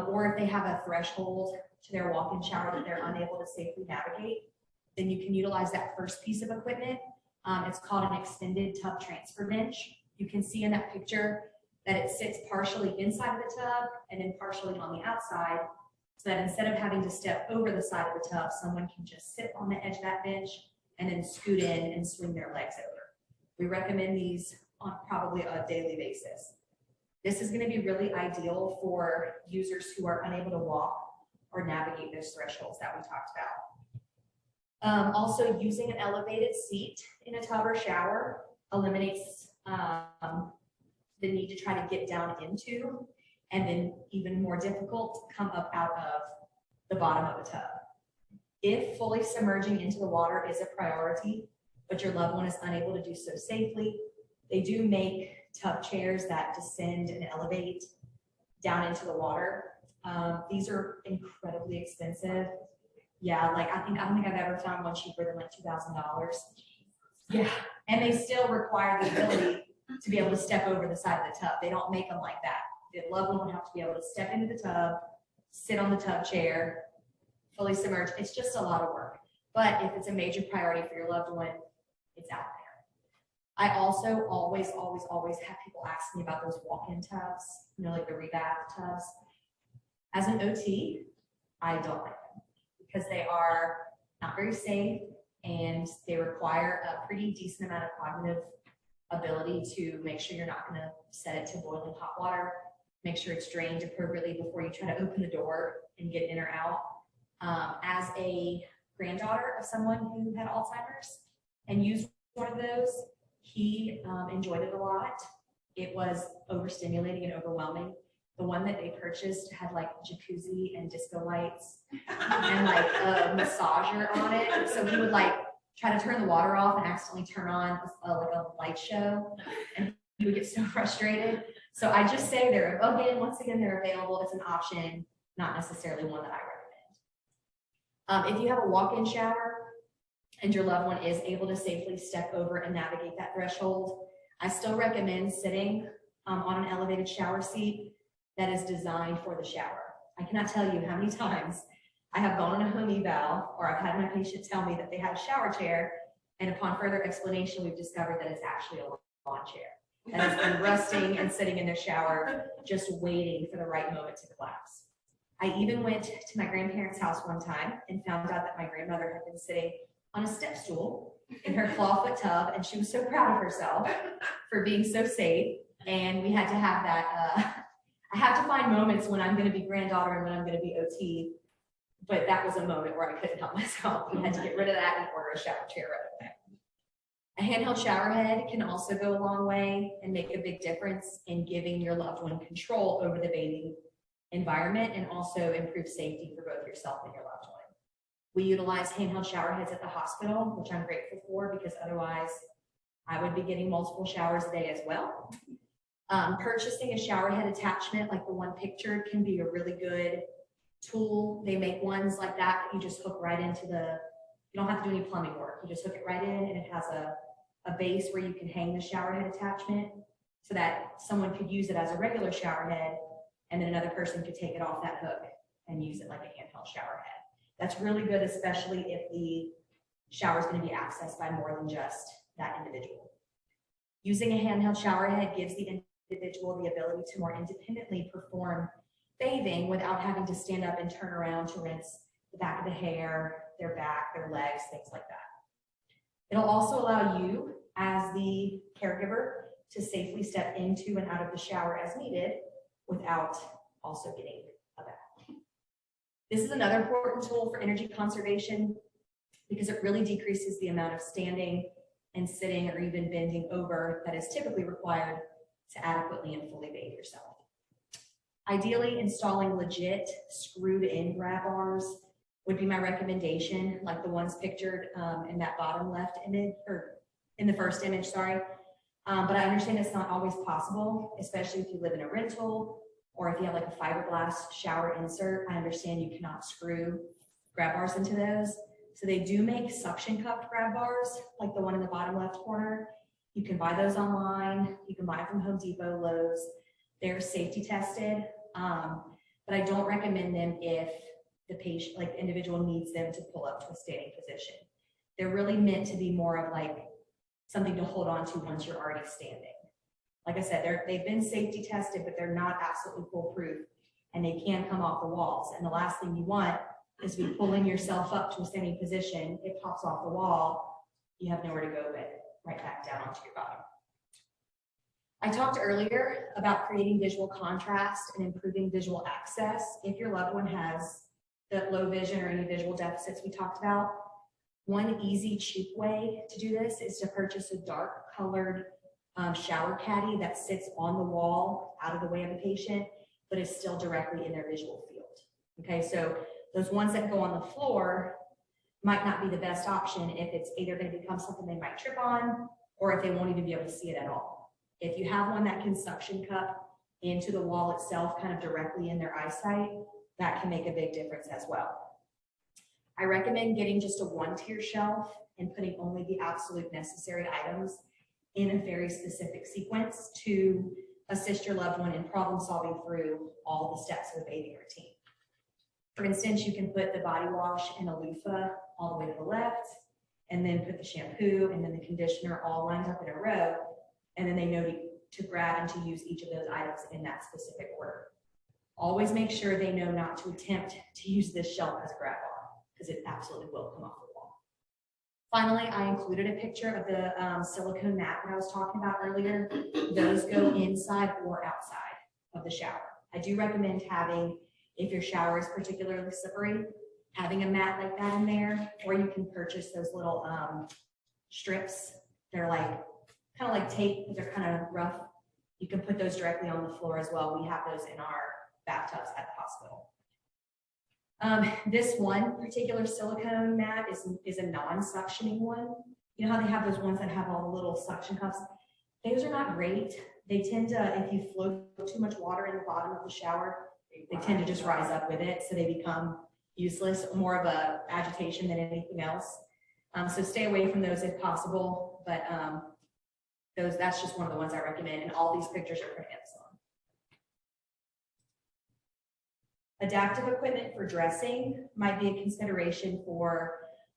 Speaker 2: or if they have a threshold to their walk-in shower that they're unable to safely navigate, then you can utilize that first piece of equipment. It's called an extended tub transfer bench. You can see in that picture that it sits partially inside of the tub and then partially on the outside, so that instead of having to step over the side of the tub, someone can just sit on the edge of that bench and then scoot in and swing their legs over. We recommend these on probably a daily basis. This is going to be really ideal for users who are unable to walk or navigate those thresholds that we talked about. Also, using an elevated seat in a tub or shower eliminates the need to try to get down into, and then even more difficult, come up out of the bottom of a tub. If fully submerging into the water is a priority, but your loved one is unable to do so safely, they do make tub chairs that descend and elevate down into the water. These are incredibly expensive. Yeah, like I don't think I've ever found one cheaper than like $2,000. Yeah, and they still require the ability to be able to step over the side of the tub. They don't make them like that. The loved one would have to be able to step into the tub, sit on the tub chair, fully submerged. It's just a lot of work. But if it's a major priority for your loved one, it's out there. I also always have people ask me about those walk-in tubs, like the rebath tubs. As an OT, I don't like them because they are not very safe and they require a pretty decent amount of cognitive ability to make sure you're not going to set it to boiling hot water, make sure it's drained appropriately before you try to open the door and get in or out. As a granddaughter of someone who had Alzheimer's and used one of those, he enjoyed it a lot. It was overstimulating and overwhelming. The one that they purchased had like jacuzzi and disco lights and like a massager on it. So he would like try to turn the water off and accidentally turn on like a light show, and he would get so frustrated. So I just say once again, they're available. It's an option, not necessarily one that I recommend. If you have a walk-in shower and your loved one is able to safely step over and navigate that threshold, I still recommend sitting on an elevated shower seat that is designed for the shower. I cannot tell you how many times I have gone on a home eval, or I've had my patient tell me that they had a shower chair, and upon further explanation, we've discovered that it's actually a lawn chair that has been rusting and sitting in their shower, just waiting for the right moment to collapse. I even went to my grandparents' house one time and found out that my grandmother had been sitting on a step stool in her clawfoot tub, and she was so proud of herself for being so safe. And we had to have that. I have to find moments when I'm going to be granddaughter and when I'm going to be OT, but that was a moment where I couldn't help myself. We had to get rid of that and order a shower chair right away. A handheld shower head can also go a long way and make a big difference in giving your loved one control over the bathing environment, and also improve safety for both yourself and your loved one. We utilize handheld shower heads at the hospital, which I'm grateful for, because otherwise I would be getting multiple showers a day as well. Purchasing a shower head attachment like the one pictured can be a really good tool. They make ones like that you just hook right into you don't have to do any plumbing work. You just hook it right in, and it has a base where you can hang the shower head attachment so that someone could use it as a regular shower head, and then another person could take it off that hook and use it like a handheld shower head. That's really good, especially if the shower is going to be accessed by more than just that individual. Using a handheld shower head gives the individual the ability to more independently perform bathing without having to stand up and turn around to rinse the back of the hair, their back, their legs, things like that. It'll also allow you, as the caregiver, to safely step into and out of the shower as needed without also getting a bath. This is another important tool for energy conservation because it really decreases the amount of standing and sitting or even bending over that is typically required to adequately and fully bathe yourself. Ideally, installing legit screwed in grab bars would be my recommendation, like the ones pictured in that bottom left image, or in the first image, sorry. But I understand it's not always possible, especially if you live in a rental or if you have like a fiberglass shower insert. I understand you cannot screw grab bars into those. So they do make suction cupped grab bars, like the one in the bottom left corner. You can buy those online. You can buy them from Home Depot, Lowe's. They're safety tested, but I don't recommend them if the patient, like the individual, needs them to pull up to a standing position. They're really meant to be more of like something to hold on to once you're already standing. Like I said, they've been safety tested, but they're not absolutely foolproof, and they can come off the walls. And the last thing you want is to be pulling yourself up to a standing position. It pops off the wall. You have nowhere to go but right back down onto your bottom. I talked earlier about creating visual contrast and improving visual access. If your loved one has the low vision or any visual deficits we talked about, one easy, cheap way to do this is to purchase a dark colored shower caddy that sits on the wall out of the way of the patient, but is still directly in their visual field. Okay, so those ones that go on the floor might not be the best option if it's either going to become something they might trip on, or if they won't even be able to see it at all. If you have one that can suction cup into the wall itself, kind of directly in their eyesight, that can make a big difference as well. I recommend getting just a one-tier shelf and putting only the absolute necessary items in a very specific sequence to assist your loved one in problem solving through all the steps of the bathing routine. For instance, you can put the body wash and a loofah all the way to the left, and then put the shampoo and then the conditioner all lined up in a row, and then they know to grab and to use each of those items in that specific order. Always make sure they know not to attempt to use this shelf as a grab bar, because it absolutely will come off the wall. Finally, I included a picture of the silicone mat that I was talking about earlier. Those go inside or outside of the shower. I do recommend having, if your shower is particularly slippery, having a mat like that in there, or you can purchase those little strips. They're like kind of like tape, but they're kind of rough. You can put those directly on the floor as well. We have those in our bathtubs at the hospital. This one particular silicone mat is a non-suctioning one. You know how they have those ones that have all the little suction cups? Those are not great. They tend to, if you float too much water in the bottom of the shower, they tend to just rise up with it, so they become useless, more of a agitation than anything else. So stay away from those if possible, but that's just one of the ones I recommend, and all these pictures are from Amazon. Adaptive equipment for dressing might be a consideration for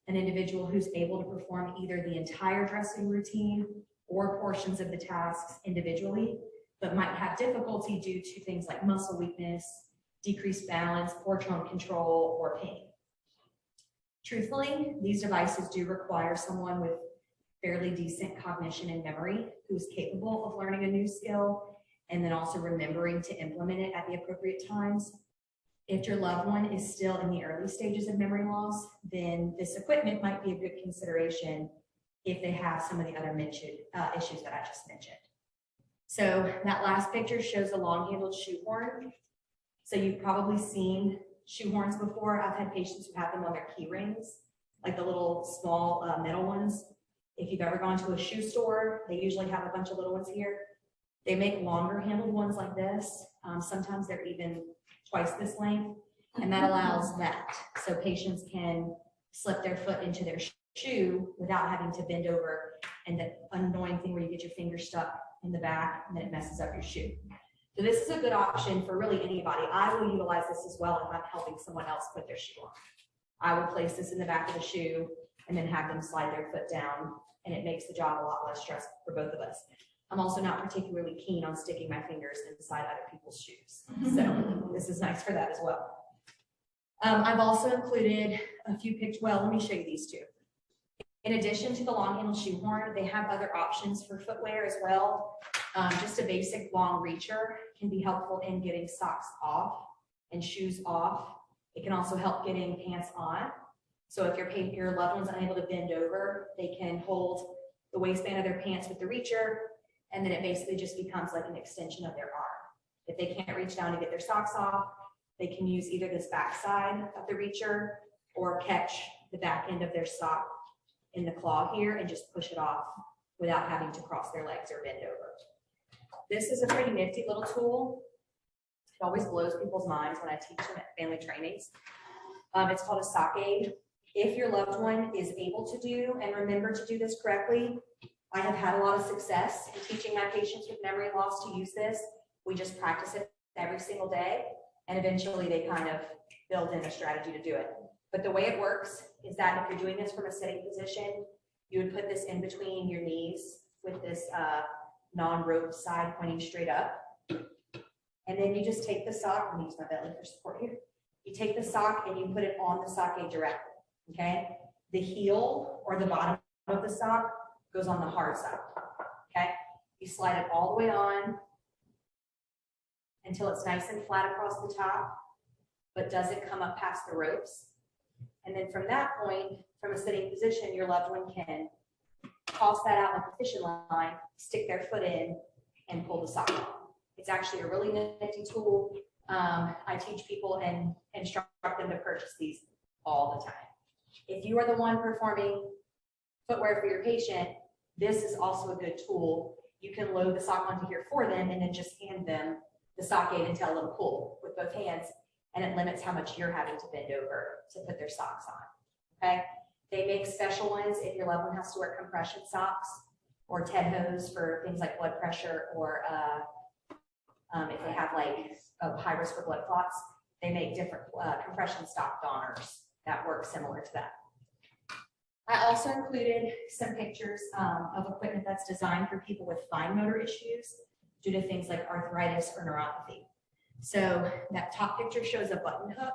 Speaker 2: an individual who's able to perform either the entire dressing routine or portions of the tasks individually, but might have difficulty due to things like muscle weakness, decreased balance, poor tone control, or pain. Truthfully, these devices do require someone with fairly decent cognition and memory who is capable of learning a new skill and then also remembering to implement it at the appropriate times. If your loved one is still in the early stages of memory loss, then this equipment might be a good consideration if they have some of the other issues that I just mentioned. So that last picture shows a long-handled shoehorn. So you've probably seen shoehorns before. I've had patients who have them on their key rings, like the little small metal ones. If you've ever gone to a shoe store, they usually have a bunch of little ones here. They make longer handled ones like this. Sometimes they're even twice this length, and that allows that. So patients can slip their foot into their shoe without having to bend over, and the annoying thing where you get your finger stuck in the back and then it messes up your shoe. So this is a good option for really anybody. I will utilize this as well if I'm helping someone else put their shoe on. I will place this in the back of the shoe and then have them slide their foot down, and it makes the job a lot less stressful for both of us. I'm also not particularly keen on sticking my fingers inside other people's shoes. So this is nice for that as well. I've also included a few pictures. Well, let me show you these two. In addition to the long handled shoehorn, they have other options for footwear as well. Just a basic long reacher can be helpful in getting socks off and shoes off. It can also help getting pants on. So if your loved one's unable to bend over, they can hold the waistband of their pants with the reacher, and then it basically just becomes like an extension of their arm. If they can't reach down to get their socks off, they can use either this back side of the reacher or catch the back end of their sock in the claw here and just push it off without having to cross their legs or bend over. This is a pretty nifty little tool. It always blows people's minds when I teach them at family trainings. It's called a sock aid. If your loved one is able to do and remember to do this correctly, I have had a lot of success in teaching my patients with memory loss to use this. We just practice it every single day, and eventually they kind of build in a strategy to do it. But the way it works is that if you're doing this from a sitting position, you would put this in between your knees with this non-rope side pointing straight up. And then you just take the sock, I'm gonna use my belly for support here. You take the sock and you put it on the sock aid directly, okay? The heel or the bottom of the sock goes on the hard side, okay? You slide it all the way on until it's nice and flat across the top, but doesn't come up past the ropes. And then from that point, from a sitting position, your loved one can toss that out like a fishing line, stick their foot in, and pull the sock off. It's actually a really nifty tool. I teach people and instruct them to purchase these all the time. If you are the one performing footwear for your patient, this is also a good tool. You can load the sock onto here for them and then just hand them the sock aid and tell them pull with both hands, and it limits how much you're having to bend over to put their socks on, okay? They make special ones if your loved one has to wear compression socks or TED hose for things like blood pressure, or if they have like a high risk for blood clots, they make different compression sock donners that work similar to that. I also included some pictures of equipment that's designed for people with fine motor issues due to things like arthritis or neuropathy. So that top picture shows a button hook.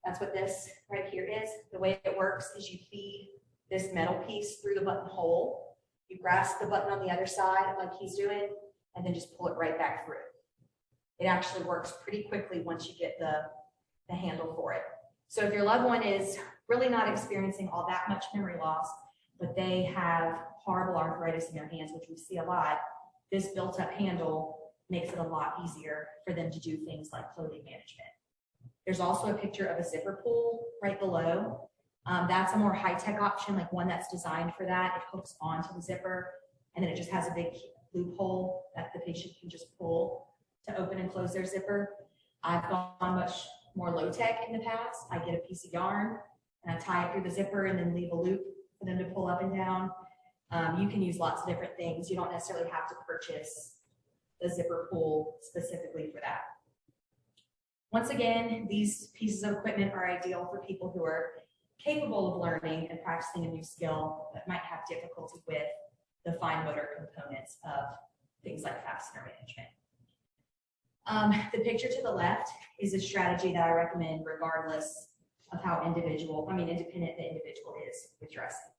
Speaker 2: That's what this right here is. The way it works is you feed this metal piece through the button hole. You grasp the button on the other side like he's doing, and then just pull it right back through. It actually works pretty quickly once you get the handle for it. So if your loved one is really not experiencing all that much memory loss, but they have horrible arthritis in their hands, which we see a lot, this built-up handle makes it a lot easier for them to do things like clothing management. There's also a picture of a zipper pull right below. That's a more high-tech option, like one that's designed for that. It hooks onto the zipper, and then it just has a big loophole that the patient can just pull to open and close their zipper. I've gone much more low-tech in the past. I get a piece of yarn and I tie it through the zipper and then leave a loop for them to pull up and down. You can use lots of different things. You don't necessarily have to purchase the zipper pull specifically for that. Once again, these pieces of equipment are ideal for people who are capable of learning and practicing a new skill but might have difficulty with the fine motor components of things like fastener management. The picture to the left is a strategy that I recommend regardless of how independent the individual is with dressing.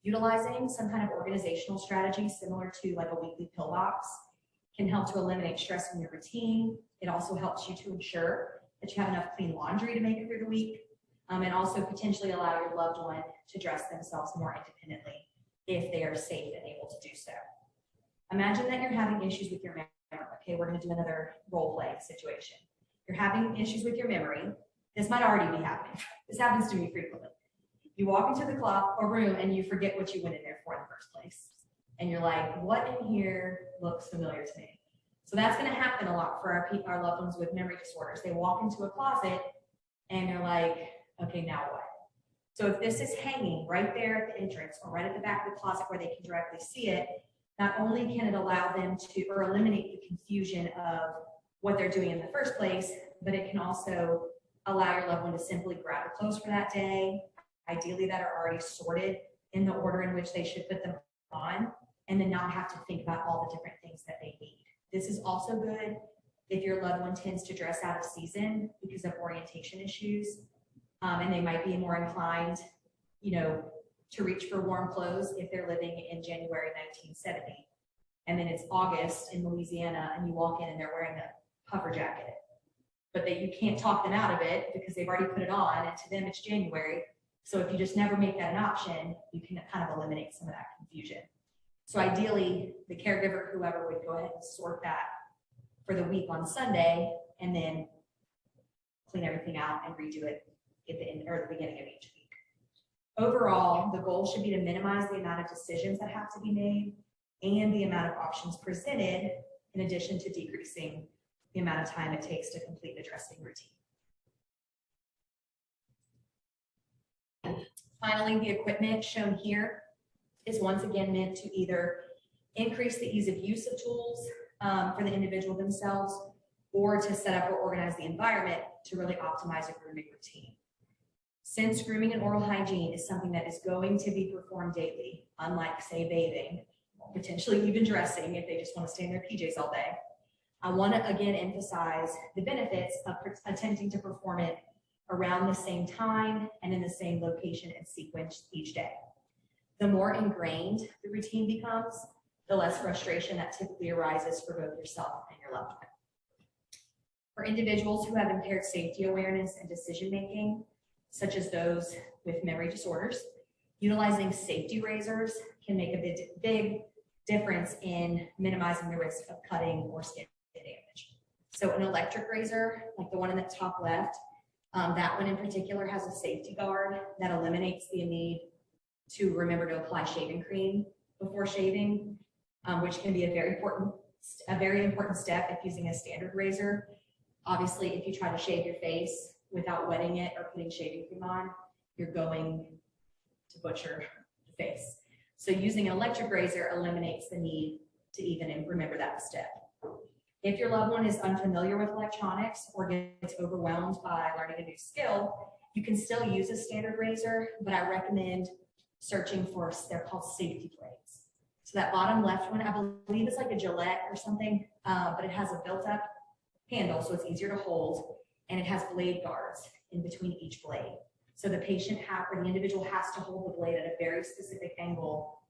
Speaker 2: Utilizing some kind of organizational strategy similar to like a weekly pill box can help to eliminate stress in your routine. It also helps you to ensure that you have enough clean laundry to make it through the week, and also potentially allow your loved one to dress themselves more independently if they are safe and able to do so. Imagine that you're having issues with your memory. Okay, we're going to do another role play situation. You're having issues with your memory. This might already be happening. This happens to me frequently. You walk into the room and you forget what you went in there for in the first place. And you're like, what in here looks familiar to me? So that's going to happen a lot for our loved ones with memory disorders. They walk into a closet and you're like, okay, now what? So if this is hanging right there at the entrance or right at the back of the closet where they can directly see it, not only can it allow them to eliminate the confusion of what they're doing in the first place, but it can also allow your loved one to simply grab the clothes for that day, ideally that are already sorted in the order in which they should put them on, and then not have to think about all the different things that they need. This is also good if your loved one tends to dress out of season because of orientation issues, and they might be more inclined, to reach for warm clothes if they're living in January 1970. And then it's August in Louisiana and you walk in and they're wearing a puffer jacket. But you can't talk them out of it because they've already put it on and to them it's January. So if you just never make that an option, you can kind of eliminate some of that confusion. So ideally, the caregiver, whoever, would go ahead and sort that for the week on Sunday and then clean everything out and redo it at the end or the beginning of each week. Overall, the goal should be to minimize the amount of decisions that have to be made and the amount of options presented, in addition to decreasing the amount of time it takes to complete the dressing routine. Finally, the equipment shown here is once again meant to either increase the ease of use of tools for the individual themselves or to set up or organize the environment to really optimize a grooming routine. Since grooming and oral hygiene is something that is going to be performed daily, unlike, say, bathing, or potentially even dressing if they just want to stay in their PJs all day, I want to again emphasize the benefits of attempting to perform it around the same time and in the same location and sequence each day. The more ingrained the routine becomes, the less frustration that typically arises for both yourself and your loved one. For individuals who have impaired safety awareness and decision-making, such as those with memory disorders, utilizing safety razors can make a big difference in minimizing the risk of cutting or skin damage. So an electric razor, like the one in the top left, that one in particular has a safety guard that eliminates the need to remember to apply shaving cream before shaving, which can be a very important step if using a standard razor. Obviously, if you try to shave your face without wetting it or putting shaving cream on, you're going to butcher the face. So using an electric razor eliminates the need to even remember that step. If your loved one is unfamiliar with electronics or gets overwhelmed by learning a new skill, you can still use a standard razor, but I recommend searching for, they're called safety blades. So that bottom left one, I believe it's like a Gillette or something, but it has a built-up handle, so it's easier to hold, and it has blade guards in between each blade. So the patient or the individual has to hold the blade at a very specific angle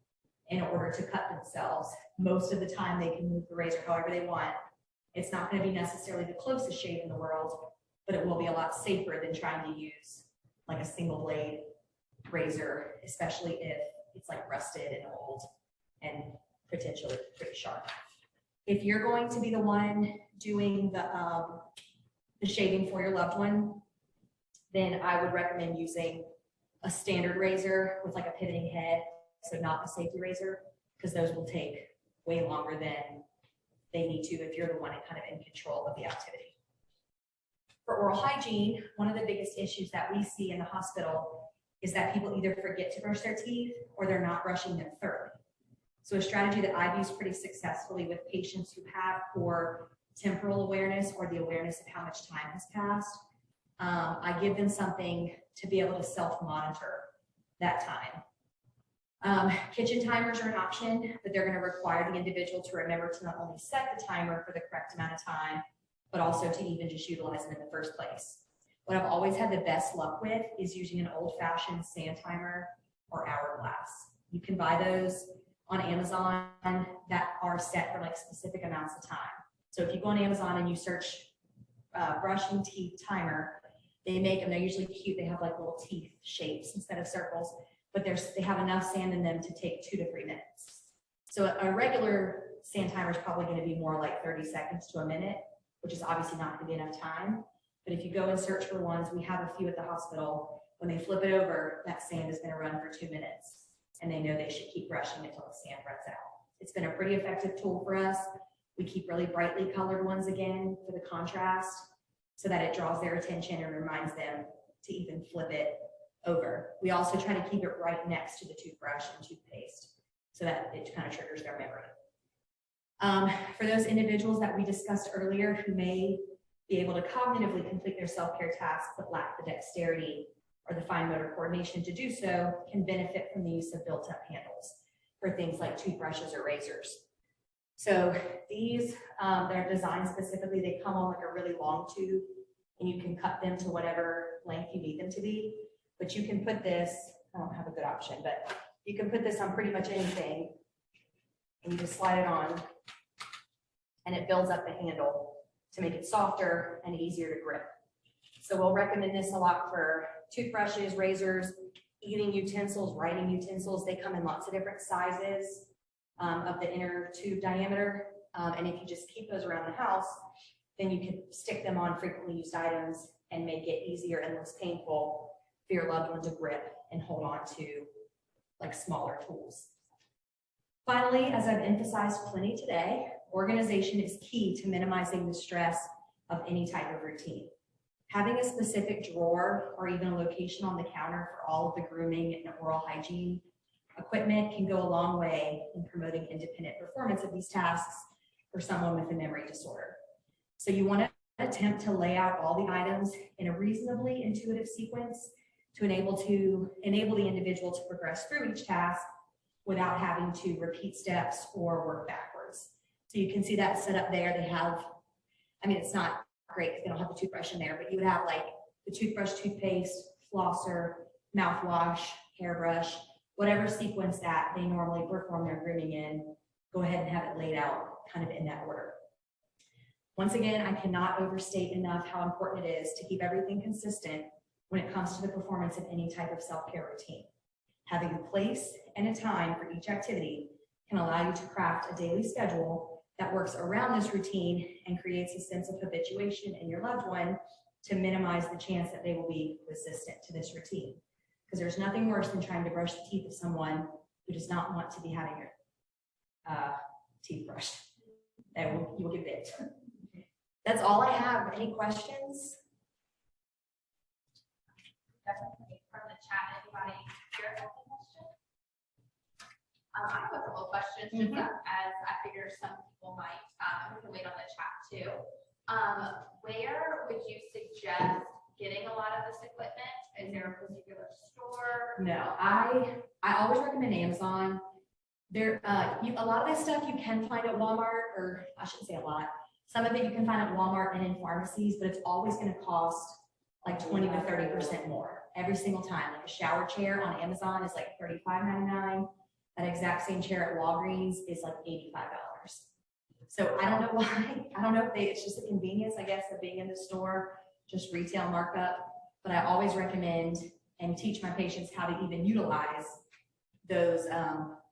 Speaker 2: in order to cut themselves. Most of the time they can move the razor however they want. It's not going to be necessarily the closest shave in the world, but it will be a lot safer than trying to use like a single blade razor, especially if it's like rusted and old and potentially pretty sharp. If you're going to be the one doing the shaving for your loved one, then I would recommend using a standard razor with like a pivoting head, so not a safety razor, because those will take way longer than they need to if you're the one kind of in control of the activity. For oral hygiene, one of the biggest issues that we see in the hospital is that people either forget to brush their teeth or they're not brushing them thoroughly. So a strategy that I've used pretty successfully with patients who have poor temporal awareness or the awareness of how much time has passed. I give them something to be able to self-monitor that time. Kitchen timers are an option, but they're going to require the individual to remember to not only set the timer for the correct amount of time, but also to even just utilize them in the first place. What I've always had the best luck with is using an old-fashioned sand timer or hourglass. You can buy those on Amazon that are set for like specific amounts of time. So if you go on Amazon and you search brushing teeth timer, they make them, they're usually cute. They have like little teeth shapes instead of circles, but they have enough sand in them to take 2 to 3 minutes. So a regular sand timer is probably going to be more like 30 seconds to a minute, which is obviously not going to be enough time. But if you go and search for ones, we have a few at the hospital. When they flip it over, that sand is going to run for 2 minutes, and they know they should keep brushing until the sand runs out. It's been a pretty effective tool for us. We keep really brightly colored ones again for the contrast so that it draws their attention and reminds them to even flip it over. We also try to keep it right next to the toothbrush and toothpaste so that it kind of triggers their memory. For those individuals that we discussed earlier who may be able to cognitively complete their self-care tasks but lack the dexterity or the fine motor coordination to do so, can benefit from the use of built-up handles for things like toothbrushes or razors. So these, they're designed specifically, they come on like a really long tube, and you can cut them to whatever length you need them to be. But you can put this, I don't have a good option, but you can put this on pretty much anything, and you just slide it on, and it builds up the handle to make it softer and easier to grip. So we'll recommend this a lot for toothbrushes, razors, eating utensils, writing utensils. They come in lots of different sizes of the inner tube diameter. And if you just keep those around the house, then you can stick them on frequently used items and make it easier and less painful for your loved one to grip and hold on to like smaller tools. Finally, as I've emphasized plenty today, organization is key to minimizing the stress of any type of routine. Having a specific drawer or even a location on the counter for all of the grooming and oral hygiene equipment can go a long way in promoting independent performance of these tasks for someone with a memory disorder. So you want to attempt to lay out all the items in a reasonably intuitive sequence to enable the individual to progress through each task without having to repeat steps or work backwards. So you can see that set up there. They have, I mean, it's not great because they don't have the toothbrush in there, but you would have like the toothbrush, toothpaste, flosser, mouthwash, hairbrush, whatever sequence that they normally perform their grooming in, go ahead and have it laid out kind of in that order. Once again, I cannot overstate enough how important it is to keep everything consistent when it comes to the performance of any type of self-care routine. Having a place and a time for each activity can allow you to craft a daily schedule that works around this routine and creates a sense of habituation in your loved one to minimize the chance that they will be resistant to this routine. Because there's nothing worse than trying to brush the teeth of someone who does not want to be having your teeth brushed. You will get bit. That's all I have. Any questions?
Speaker 1: Definitely from the chat. Anybody here have any questions? I have a couple of questions just as I figure some people might, we can wait on the chat too. Where would you suggest getting a lot of this equipment? Is there a particular store?
Speaker 2: No, I always recommend Amazon. There, a lot of this stuff you can find at Walmart, or I shouldn't say a lot. Some of it you can find at Walmart and in pharmacies, but it's always going to cost like 20 to 30% more every single time. Like a shower chair on Amazon is like $35.99. That exact same chair at Walgreens is like $85. So I don't know why. I don't know if it's just a convenience, I guess, of being in the store, just retail markup. But I always recommend and teach my patients how to even utilize those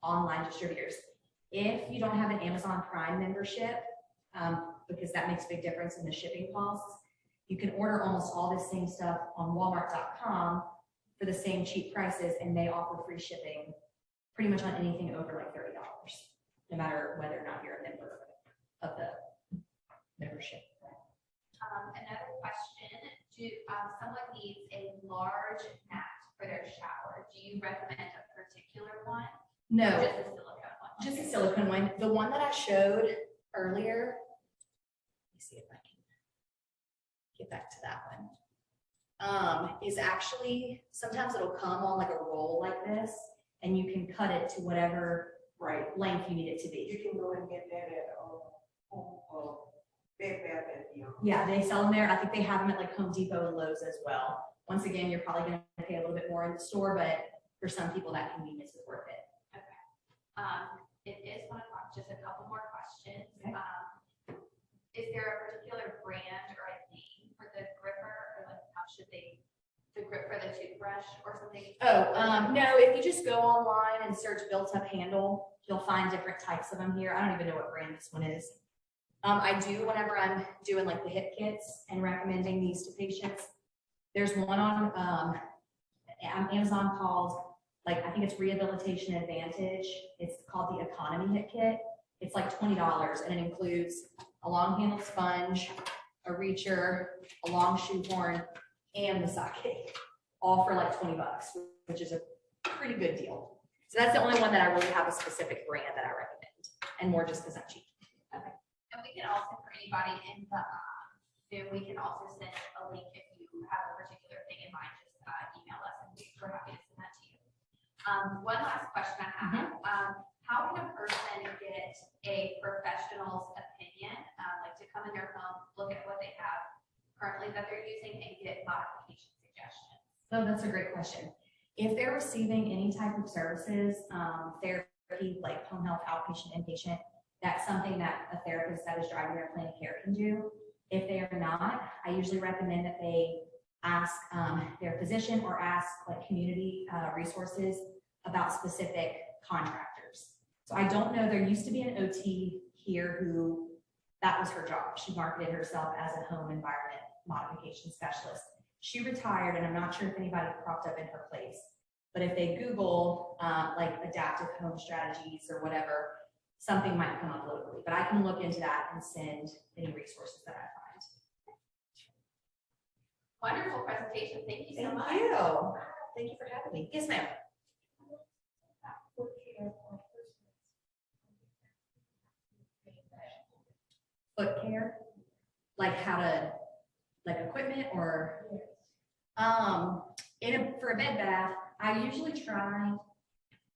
Speaker 2: online distributors. If you don't have an Amazon Prime membership, because that makes a big difference in the shipping costs, you can order almost all this same stuff on Walmart.com for the same cheap prices, and they offer free shipping pretty much on anything over like $30, no matter whether or not you're a member of the membership.
Speaker 1: Another question, someone needs a large mat for their shower. Do you recommend a particular one?
Speaker 2: No.
Speaker 1: Or just a silicone one?
Speaker 2: Just a silicone one. The one that I showed earlier, let me see if I can get back to that one. Is actually, sometimes it'll come on like a roll like this, and you can cut it to whatever length you need it to be.
Speaker 3: You can go and get that at Bed Bath & Beyond.
Speaker 2: Yeah, they sell them there. I think they have them at like Home Depot and Lowe's as well. Once again, you're probably going to pay a little bit more in the store, but for some people that convenience is worth it.
Speaker 1: It is 1 o'clock, just a couple more questions.
Speaker 2: Okay.
Speaker 1: Is there a particular brand or a name for the gripper, or like how should they, the grip for the toothbrush or something?
Speaker 2: No, if you just go online and search built-up handle, you'll find different types of them here. I don't even know what brand this one is. I do whenever I'm doing like the hip kits and recommending these to patients. There's one on Amazon called, like, I think it's Rehabilitation Advantage. It's called the Economy Hip Kit. It's like $20, and it includes a long handled sponge, a reacher, a long shoehorn, and the socket, all for like $20, which is a pretty good deal. So that's the only one that I really have a specific brand that I recommend, and more just because I'm cheap.
Speaker 1: Okay. And we can also, for anybody in the Zoom, we can also send a link if you have a particular thing in mind, just email us and we're happy to send that to you. One last question I have. How can a person get a professional's opinion, like to come in their home, look at what they have currently that they're using and get modification suggestions?
Speaker 2: So that's a great question. If they're receiving any type of services, therapy, like home health, outpatient, inpatient, that's something that a therapist that is driving their plan of care can do. If they are not, I usually recommend that they ask their physician or ask like community resources about specific contractors. So I don't know, there used to be an OT here who, that was her job. She marketed herself as a home environment modification specialist. She retired, and I'm not sure if anybody cropped up in her place. But if they Google like adaptive home strategies or whatever, something might come up locally. But I can look into that and send any resources that I find.
Speaker 1: Wonderful presentation. Thank you so much.
Speaker 2: Thank you. Thank you for having me. Yes, ma'am. Foot care, like how to, like equipment or, for a bed bath, I usually try,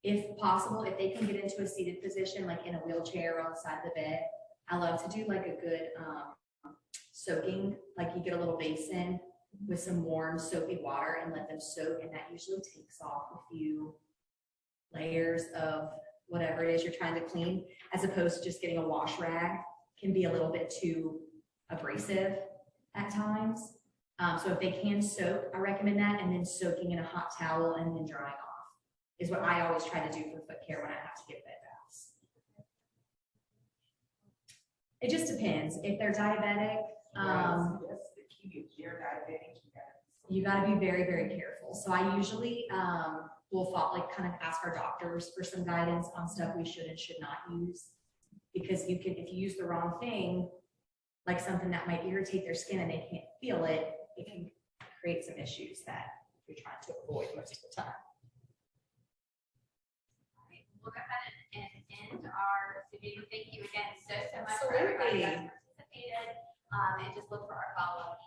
Speaker 2: if possible, if they can get into a seated position, like in a wheelchair or on the side of the bed, I love to do like a good soaking, like you get a little basin with some warm soapy water and let them soak, and that usually takes off a few layers of whatever it is you're trying to clean, as opposed to just getting a wash rag. Can be a little bit too abrasive at times. So if they can soak, I recommend that, and then soaking in a hot towel and then drying off is what I always try to do for foot care when I have to get bed baths. It just depends. If they're diabetic,
Speaker 3: That's the key. If you're diabetic,
Speaker 2: you got to be very, very careful. So I usually will kind of ask our doctors for some guidance on stuff we should and should not use. Because you can, if you use the wrong thing, like something that might irritate their skin and they can't feel it, it can create some issues that you're trying to avoid most of the time.
Speaker 1: All right, we'll go ahead and end our video. Thank you again so much for everybody that participated. And just look for our follow-up